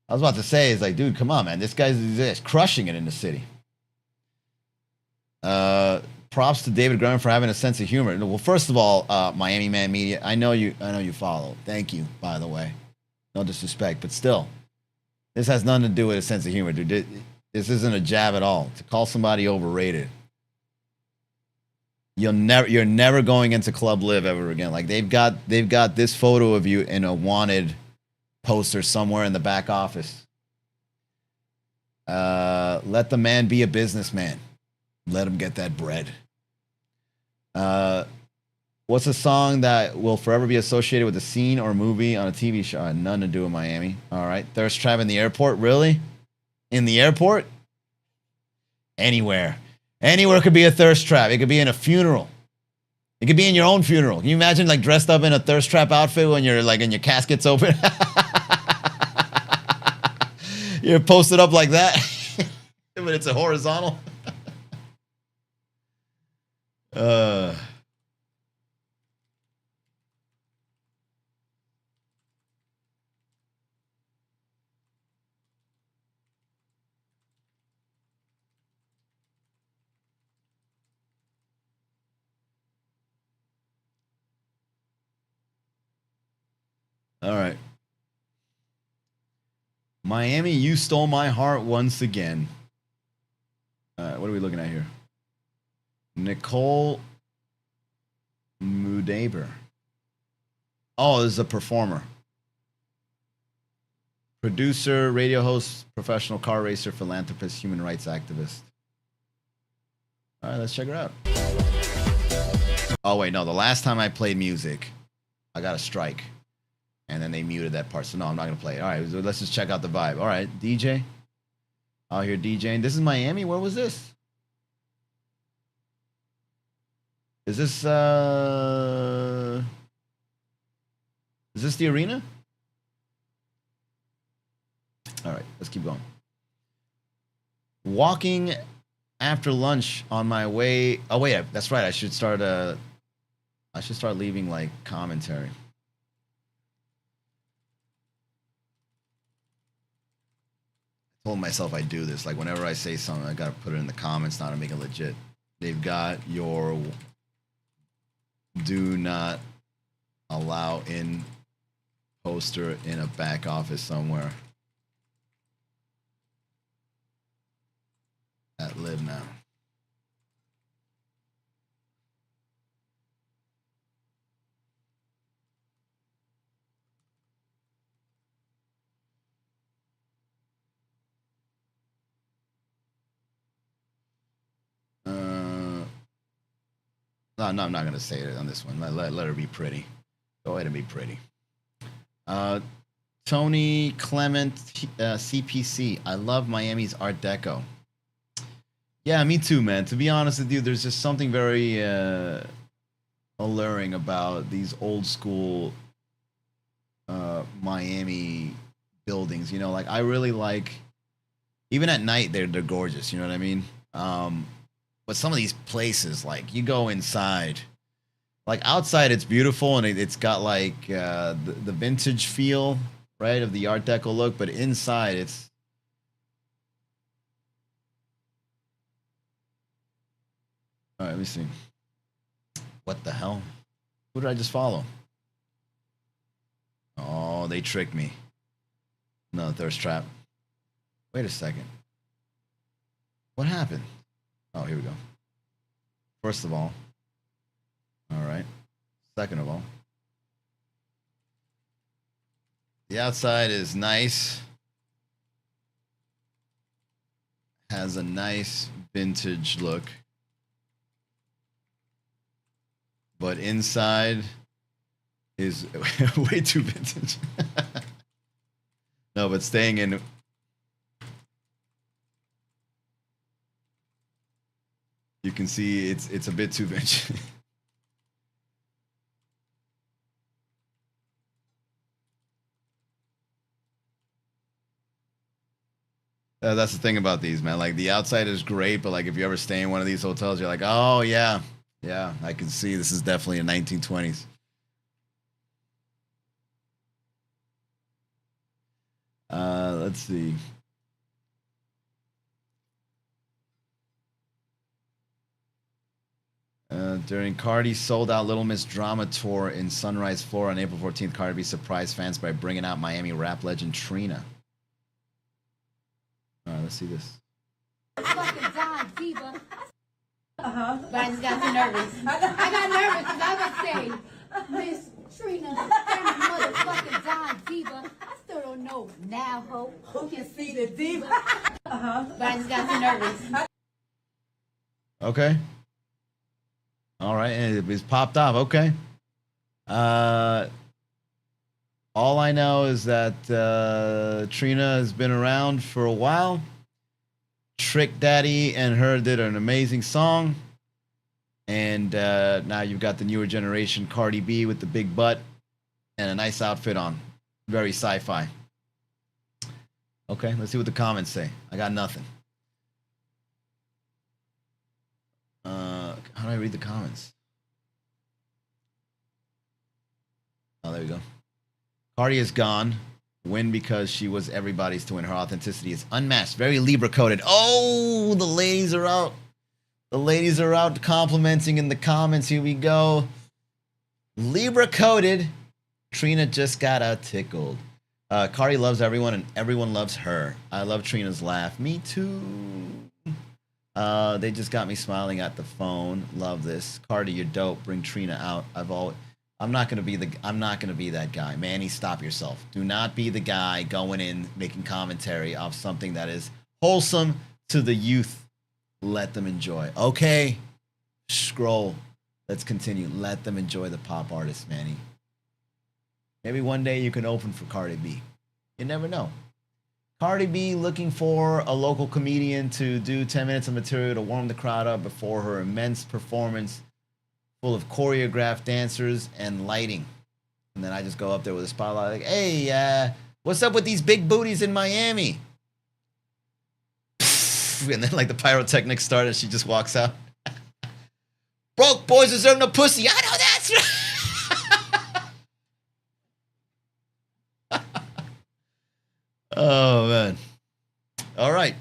A: I was about to say, it's like, dude, come on, man. This guy's crushing it in the city. Props to David Grumman for having a sense of humor. Well, first of all, Miami Man Media, I know you follow. Thank you, by the way. No disrespect, but still, this has nothing to do with a sense of humor, dude. This isn't a jab at all. To call somebody overrated, you're never going into Club Live ever again. Like they've got this photo of you in a wanted poster somewhere in the back office. Let the man be a businessman. Let him get that bread. What's a song that will forever be associated with a scene or movie on a TV show? None to do in Miami. All right. Thirst Trap in the airport. Really? In the airport? Anywhere. Anywhere could be a thirst trap. It could be in a funeral. It could be in your own funeral. Can you imagine like dressed up in a thirst trap outfit when you're like in your casket's open? You're posted up like that. But it's a horizontal. All right. Miami, you stole my heart once again. What are we looking at here? Nicole Mudaber. Oh, this is a performer. Producer, radio host, professional car racer, philanthropist, human rights activist. All right, let's check her out. Oh, wait, no. The last time I played music, I got a strike. And then they muted that part. So, no, I'm not going to play it. All right, so let's just check out the vibe. All right, DJ. Out here DJing. This is Miami. Where was this? Is this the arena? All right, let's keep going. Walking after lunch on my way. Oh wait, that's right. I should start leaving like commentary. I told myself I'd do this. Like whenever I say something, I gotta put it in the comments now to make it legit. They've got your do not allow in poster in a back office somewhere at Live Now. No, I'm not going to say it on this one. Let her be pretty. Go ahead and be pretty. Tony Clement, CPC. I love Miami's Art Deco. Yeah, me too, man. To be honest with you, there's just something very alluring about these old school Miami buildings. You know, like I really like, even at night, they're gorgeous. You know what I mean? But some of these places, like you go inside, like outside it's beautiful and it's got like the vintage feel, right, of the Art Deco look. But inside it's all right. Let me see. What the hell? Who did I just follow? Oh, they tricked me. No, thirst trap. Wait a second. What happened? Oh, here we go. First of all right. Second of all, the outside is nice. Has a nice vintage look. But inside is way too vintage. No, but staying in. You can see it's a bit too vintage. That's the thing about these, man. Like the outside is great, but like if you ever stay in one of these hotels, you're like, oh yeah, I can see this is definitely a 1920s. Let's see. During Cardi's sold-out Little Miss Drama Tour in Sunrise, Florida on April 14th, Cardi B surprised fans by bringing out Miami rap legend Trina. All right, let's see this.
B: Fucking Don Diva. But I just got too nervous. I got nervous because I was saying, Miss Trina, motherfucking Don Diva. I still don't know now, who can see the diva. But I just got too nervous.
A: Okay. All right, and it's popped off. Okay. All I know is that Trina has been around for a while. Trick Daddy and her did an amazing song. And now you've got the newer generation Cardi B with the big butt and a nice outfit on. Very sci-fi. Okay, let's see what the comments say. I got nothing. How do I read the comments? Oh, there we go. Cardi is gone. Win because she was everybody's to win. Her authenticity is unmatched. Very Libra coded. Oh, the ladies are out. The ladies are out complimenting in the comments. Here we go. Libra coded. Trina just got out tickled. Cardi loves everyone and everyone loves her. I love Trina's laugh. Me too. They just got me smiling at the phone. Love this. Cardi, you're dope. Bring Trina out. I'm not gonna be that guy. Manny, stop yourself. Do not be the guy going in making commentary of something that is wholesome to the youth. Let them enjoy. Okay. Scroll. Let's continue. Let them enjoy the pop artist, Manny. Maybe one day you can open for Cardi B. You never know. Cardi B looking for a local comedian to do 10 minutes of material to warm the crowd up before her immense performance full of choreographed dancers and lighting. And then I just go up there with a spotlight like, hey, what's up with these big booties in Miami? And then like the pyrotechnics start and she just walks out. Broke boys deserve no pussy. I know that's right. Oh, man. All right.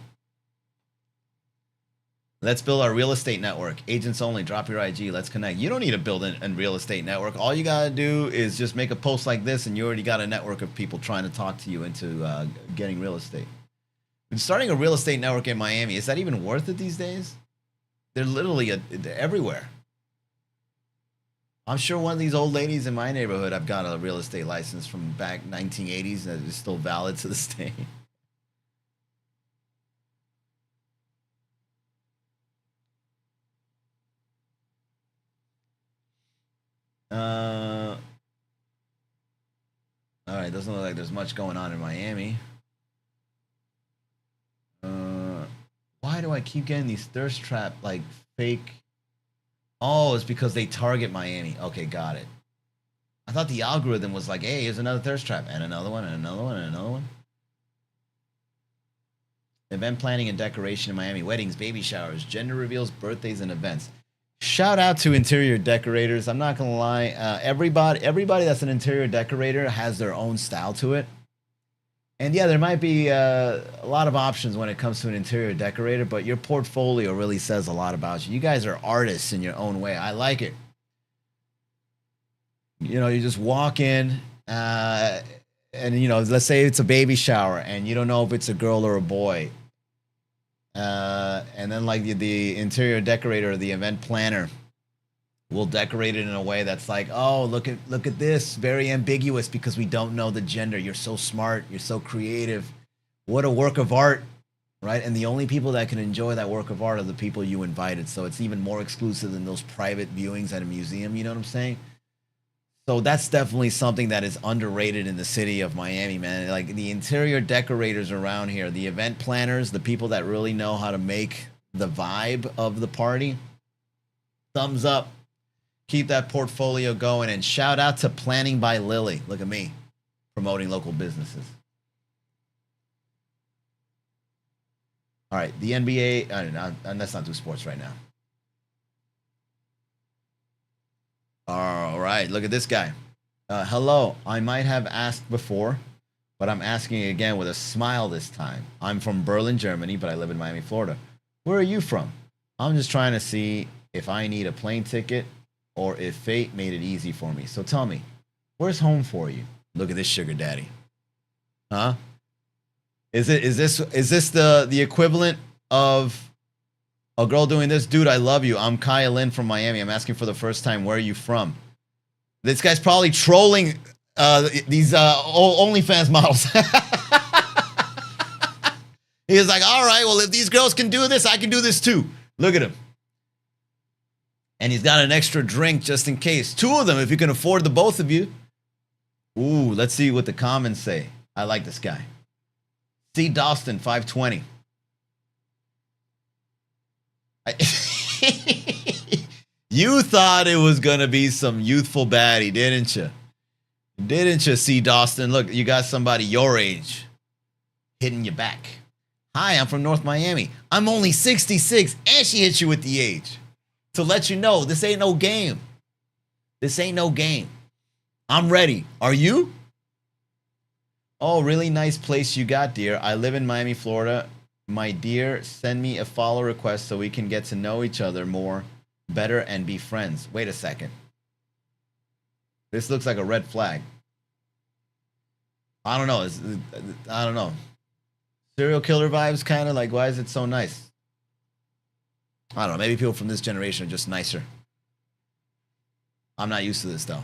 A: Let's build our real estate network. Agents only. Drop your IG. Let's connect. You don't need to build a real estate network. All you got to do is just make a post like this, and you already got a network of people trying to talk to you into getting real estate. And starting a real estate network in Miami, is that even worth it these days? They're literally they're everywhere. I'm sure one of these old ladies in my neighborhood, I've got a real estate license from back 1980s that is still valid to this day. All right, doesn't look like there's much going on in Miami. Why do I keep getting these thirst trap, like, fake... Oh, it's because they target Miami. Okay, got it. I thought the algorithm was like, hey, here's another thirst trap, and another one, and another one, and another one. Event planning and decoration in Miami. Weddings, baby showers, gender reveals, birthdays, and events. Shout out to interior decorators. I'm not going to lie. Everybody that's an interior decorator has their own style to it. And yeah, there might be a lot of options when it comes to an interior decorator, but your portfolio really says a lot about you. You guys are artists in your own way. I like it. You know, you just walk in, and, you know, let's say it's a baby shower, and you don't know if it's a girl or a boy. And then, like, the interior decorator or the event planner will decorate it in a way that's like, oh, look at this, very ambiguous because we don't know the gender. You're so smart, you're so creative. What a work of art, right? And the only people that can enjoy that work of art are the people you invited. So it's even more exclusive than those private viewings at a museum, you know what I'm saying? So that's definitely something that is underrated in the city of Miami, man. Like the interior decorators around here, the event planners, the people that really know how to make the vibe of the party. Thumbs up. Keep that portfolio going, and shout out to Planning by Lily. Look at me promoting local businesses. All right, the NBA. Let's not do sports right now. All right, look at this guy. Hello, I might have asked before, but I'm asking again with a smile this time. I'm from Berlin, Germany, but I live in Miami, Florida. Where are you from? I'm just trying to see if I need a plane ticket or if fate made it easy for me. So tell me, where's home for you? Look at this sugar daddy. Huh? Is this the equivalent of a girl doing this? Dude, I love you. I'm Kaya Lynn from Miami. I'm asking for the first time, where are you from? This guy's probably trolling these OnlyFans models. He's like, all right, well, if these girls can do this, I can do this too. Look at him. And he's got an extra drink just in case. 2 of them if you can afford the both of you. Ooh, let's see what the comments say. I like this guy. C. Dawson, 520. You thought it was going to be some youthful baddie, didn't you? Didn't you, C. Dawson? Look, you got somebody your age hitting you back. Hi, I'm from North Miami. I'm only 66, and she hit you with the age. To let you know, this ain't no game. This ain't no game. I'm ready. Are you? Oh, really nice place you got, dear. I live in Miami, Florida. My dear, send me a follow request so we can get to know each other more, better, and be friends. Wait a second. This looks like a red flag. I don't know. I don't know. Serial killer vibes, kind of like, why is it so nice? I don't know. Maybe people from this generation are just nicer. I'm not used to this, though.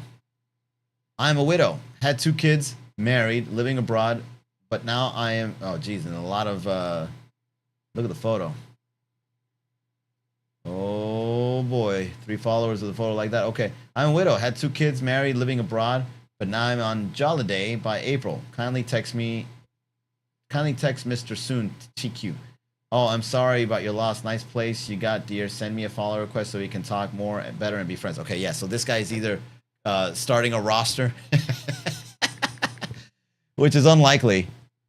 A: I'm a widow. Had 2 kids, married, living abroad, but now I am... Oh, geez, and a lot of... look at the photo. Oh, boy. 3 followers of the photo like that. Okay. I'm a widow. Had 2 kids, married, living abroad, but now I'm on Jolliday by April. Kindly text Mr. Soon, TQ. Oh, I'm sorry about your loss. Nice place you got, dear. Send me a follow request so we can talk more and better and be friends. Okay, yeah, so this guy is either starting a roster, which is unlikely,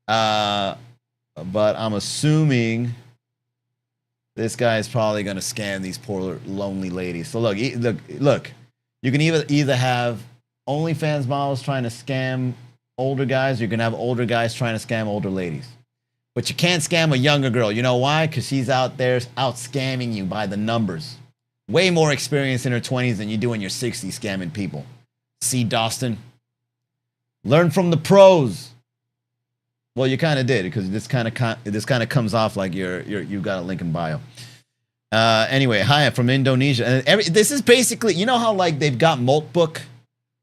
A: but I'm assuming this guy is probably going to scam these poor lonely ladies. So look, you can either have OnlyFans models trying to scam older guys, or you can have older guys trying to scam older ladies. But you can't scam a younger girl. You know why? Because she's out there out scamming you by the numbers. Way more experience in her 20s than you do in your 60s scamming people. See, Dawson? Learn from the pros. Well, you kind of did, because this kind of comes off like you got a link in bio. Anyway, hi, I'm from Indonesia. And this is basically, you know how like they've got Moltbook,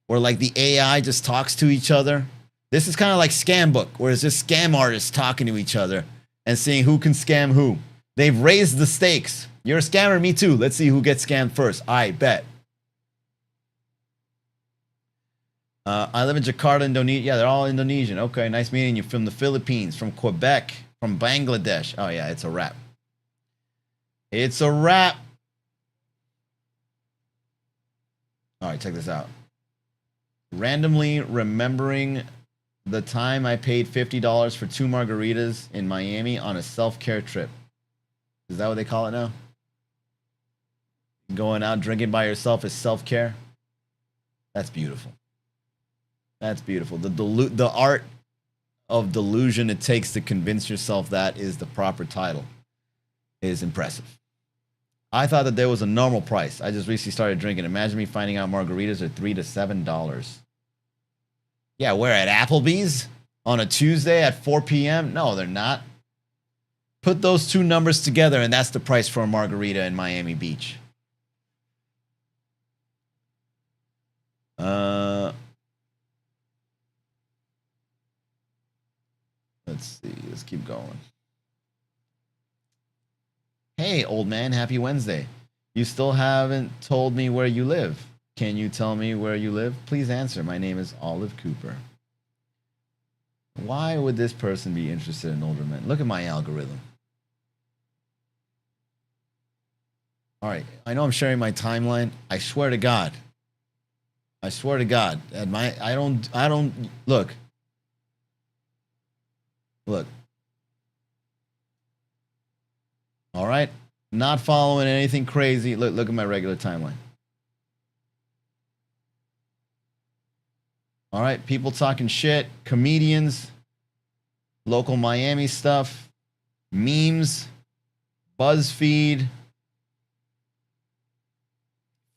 A: where like the AI just talks to each other? This is kind of like Scam Book, where it's just scam artists talking to each other and seeing who can scam who. They've raised the stakes. You're a scammer, me too. Let's see who gets scammed first. I bet. I live in Jakarta, Indonesia. Yeah, they're all Indonesian. Okay, nice meeting you. From the Philippines, from Quebec, from Bangladesh. Oh, yeah, it's a wrap. It's a wrap. All right, check this out. Randomly remembering the time I paid $50 for 2 margaritas in Miami on a self-care trip. Is that what they call it now? Going out drinking by yourself is self-care? That's beautiful. That's beautiful. The art of delusion it takes to convince yourself that is the proper title is impressive. I thought that there was a normal price. I just recently started drinking. Imagine me finding out margaritas are $3 to $7. Yeah, we're at Applebee's on a Tuesday at 4 p.m. No, they're not. Put those 2 numbers together, and that's the price for a margarita in Miami Beach. Let's see. Let's keep going. Hey, old man, happy Wednesday. You still haven't told me where you live. Can you tell me where you live? Please answer. My name is Olive Cooper. Why would this person be interested in older men? Look at my algorithm. All right, I know I'm sharing my timeline. I swear to God. I swear to God. I don't look. Look. All right. Not following anything crazy. Look at my regular timeline. All right. People talking shit. Comedians. Local Miami stuff. Memes. BuzzFeed.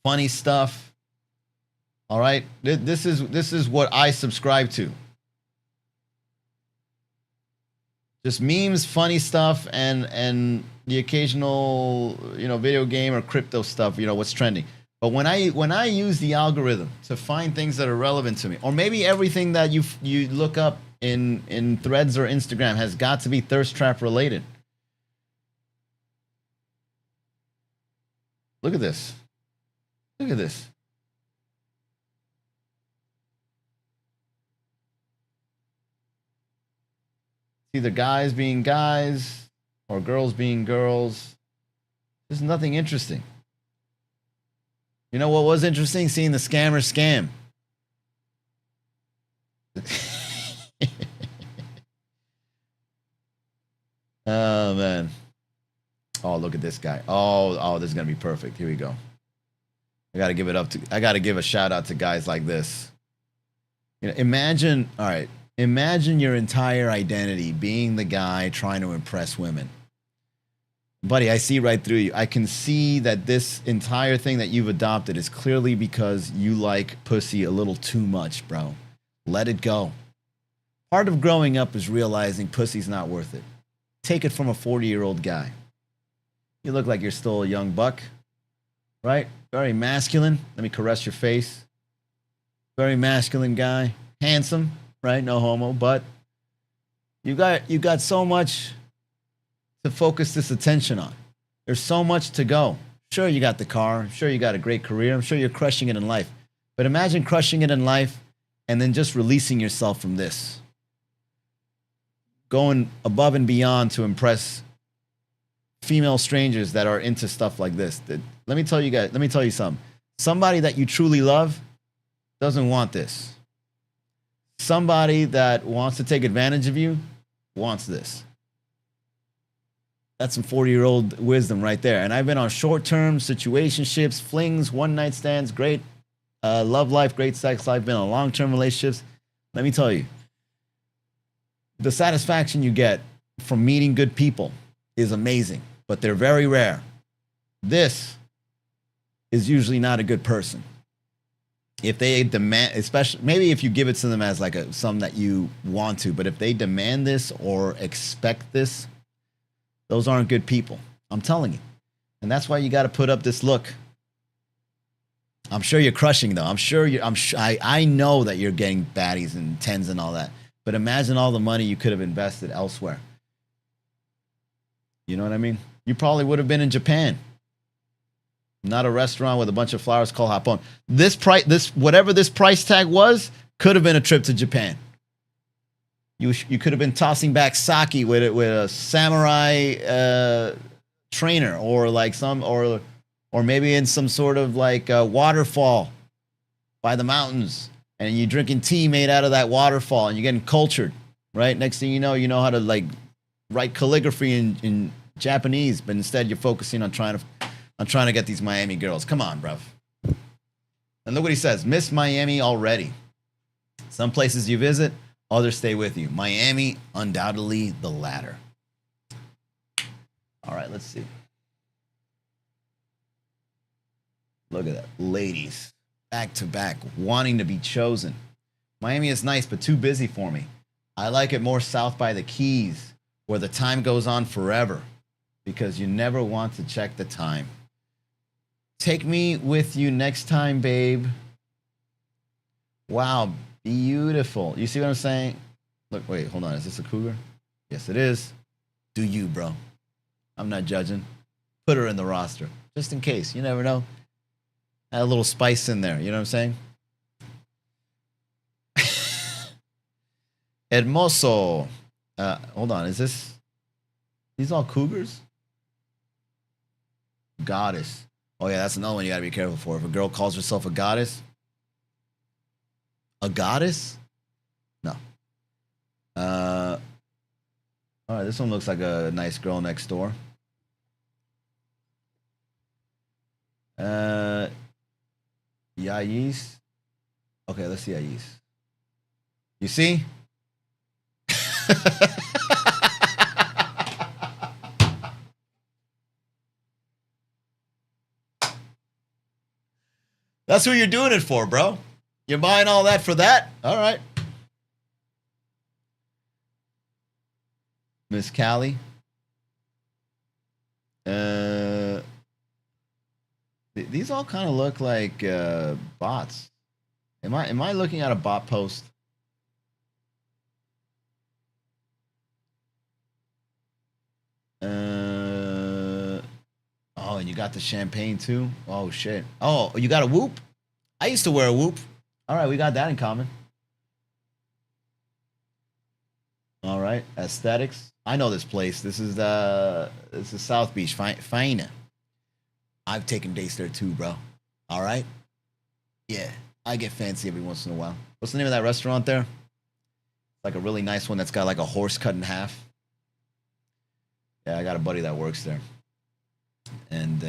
A: Funny stuff. All right. This is what I subscribe to. Just memes, funny stuff, and the occasional, video game or crypto stuff, what's trending. But when I use the algorithm to find things that are relevant to me, or maybe everything that you look up in Threads or Instagram has got to be thirst trap related. Look at this. Look at this. Either guys being guys or girls being girls. There's nothing interesting. You know what was interesting? Seeing the scammer scam. Oh man. Oh, look at this guy. Oh, this is gonna be perfect. Here we go. I gotta give a shout out to guys like this. You know, imagine your entire identity being the guy trying to impress women. Buddy, I see right through you. I can see that this entire thing that you've adopted is clearly because you like pussy a little too much, bro. Let it go. Part of growing up is realizing pussy's not worth it. Take it from a 40-year-old guy. You look like you're still a young buck, right? Very masculine. Let me caress your face. Very masculine guy. Handsome, right? No homo, but you got so much to focus this attention on. There's so much to go. Sure, you got the car. Sure, you got a great career. I'm sure you're crushing it in life. But imagine crushing it in life and then just releasing yourself from this. Going above and beyond to impress female strangers that are into stuff like this. Let me tell you something. Somebody that you truly love doesn't want this. Somebody that wants to take advantage of you wants this. That's some 40-year-old wisdom right there. And I've been on short-term situationships, flings, one-night stands, great love life, great sex life, been on long-term relationships. Let me tell you, the satisfaction you get from meeting good people is amazing, but they're very rare. This is usually not a good person. If they demand, especially maybe if you give it to them as like some that you want to, but if they demand this or expect this, those aren't good people. I'm telling you. And that's why you got to put up this look. I'm sure you're crushing though. I know that you're getting baddies and tens and all that. But imagine all the money you could have invested elsewhere. You know what I mean? You probably would have been in Japan. Not a restaurant with a bunch of flowers called Hapon. Whatever this price tag was, could have been a trip to Japan. You could have been tossing back sake with a samurai trainer, or like or maybe in some sort of like waterfall by the mountains, and you're drinking tea made out of that waterfall, and you're getting cultured, right? Next thing you know how to like write calligraphy in Japanese, but instead you're focusing on trying to get these Miami girls. Come on, bruv. And look what he says. Miss Miami already. Some places you visit, others stay with you. Miami, undoubtedly the latter. All right, let's see. Look at that. Ladies, back to back, wanting to be chosen. Miami is nice, but too busy for me. I like it more south by the Keys, where the time goes on forever, because you never want to check the time. Take me with you next time, babe. Wow, beautiful. You see what I'm saying? Look, wait, hold on. Is this a cougar? Yes, it is. Do you, bro. I'm not judging. Put her in the roster, just in case. You never know. Add a little spice in there. You know what I'm saying? Hermoso. Hold on. Is this... These all cougars? Goddess. Oh, yeah, that's another one you got to be careful for. If a girl calls herself a goddess. A goddess? No. All right, this one looks like a nice girl next door. Yais. Okay, let's see Yais. You see? That's who you're doing it for, bro. You're buying all that for that? All right. Miss Callie. These all kind of look like bots. Am I looking at a bot post? Oh and you got the champagne too? Oh, shit. Oh, you got a Whoop? I used to wear a Whoop. All right, we got that in common. All right, aesthetics. I know this place. This is South Beach, Fina. I've taken dates there too, bro. All right. Yeah, I get fancy every once in a while. What's the name of that restaurant there? Like a really nice one that's got like a horse cut in half. Yeah, I got a buddy that works there, and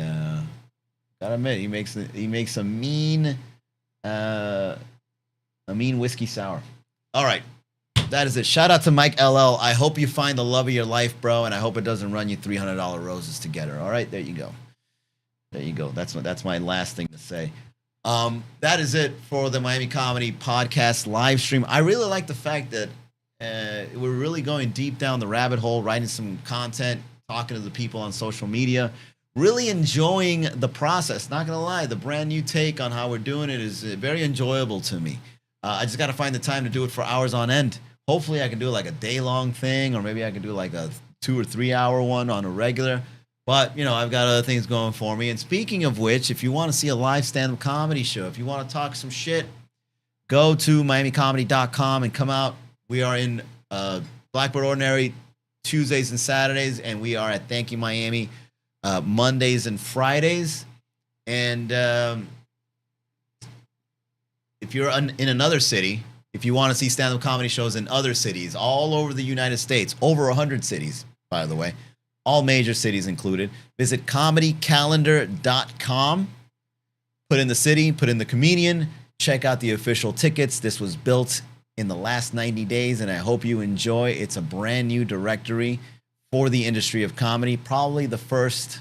A: gotta admit, he makes a mean whiskey sour. All right. That is it. Shout out to Mike LL. I hope you find the love of your life, bro, and I hope it doesn't run you $300 roses together. All right, there you go. There you go. That's my last thing to say. That is it for the Miami Comedy Podcast live stream. I really like the fact that we're really going deep down the rabbit hole, writing some content, talking to the people on social media, really enjoying the process. Not gonna lie, the brand new take on how we're doing it is very enjoyable to me. I just got to find the time to do it for hours on end. Hopefully I can do like a day-long thing, or maybe I can do like a 2 or 3 hour one on a regular. But, you know, I've got other things going for me. And speaking of which, if you want to see a live stand-up comedy show, if you want to talk some shit, go to miamicomedy.com and come out. We are in Blackbird Ordinary Tuesdays and Saturdays, and we are at Thank You Miami Mondays and Fridays. And if you're in another city, if you want to see stand-up comedy shows in other cities all over the United States, over 100 cities, by the way, all major cities included, visit comedycalendar.com. Put in the city, put in the comedian, check out the official tickets. This was built in the last 90 days, and I hope you enjoy. It's a brand new directory for the industry of comedy, probably the first,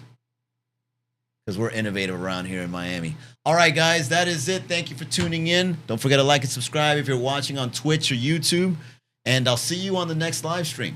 A: because we're innovative around here in Miami. All right, guys, that is it. Thank you for tuning in. Don't forget to like and subscribe if you're watching on Twitch or YouTube, and I'll see you on the next live stream.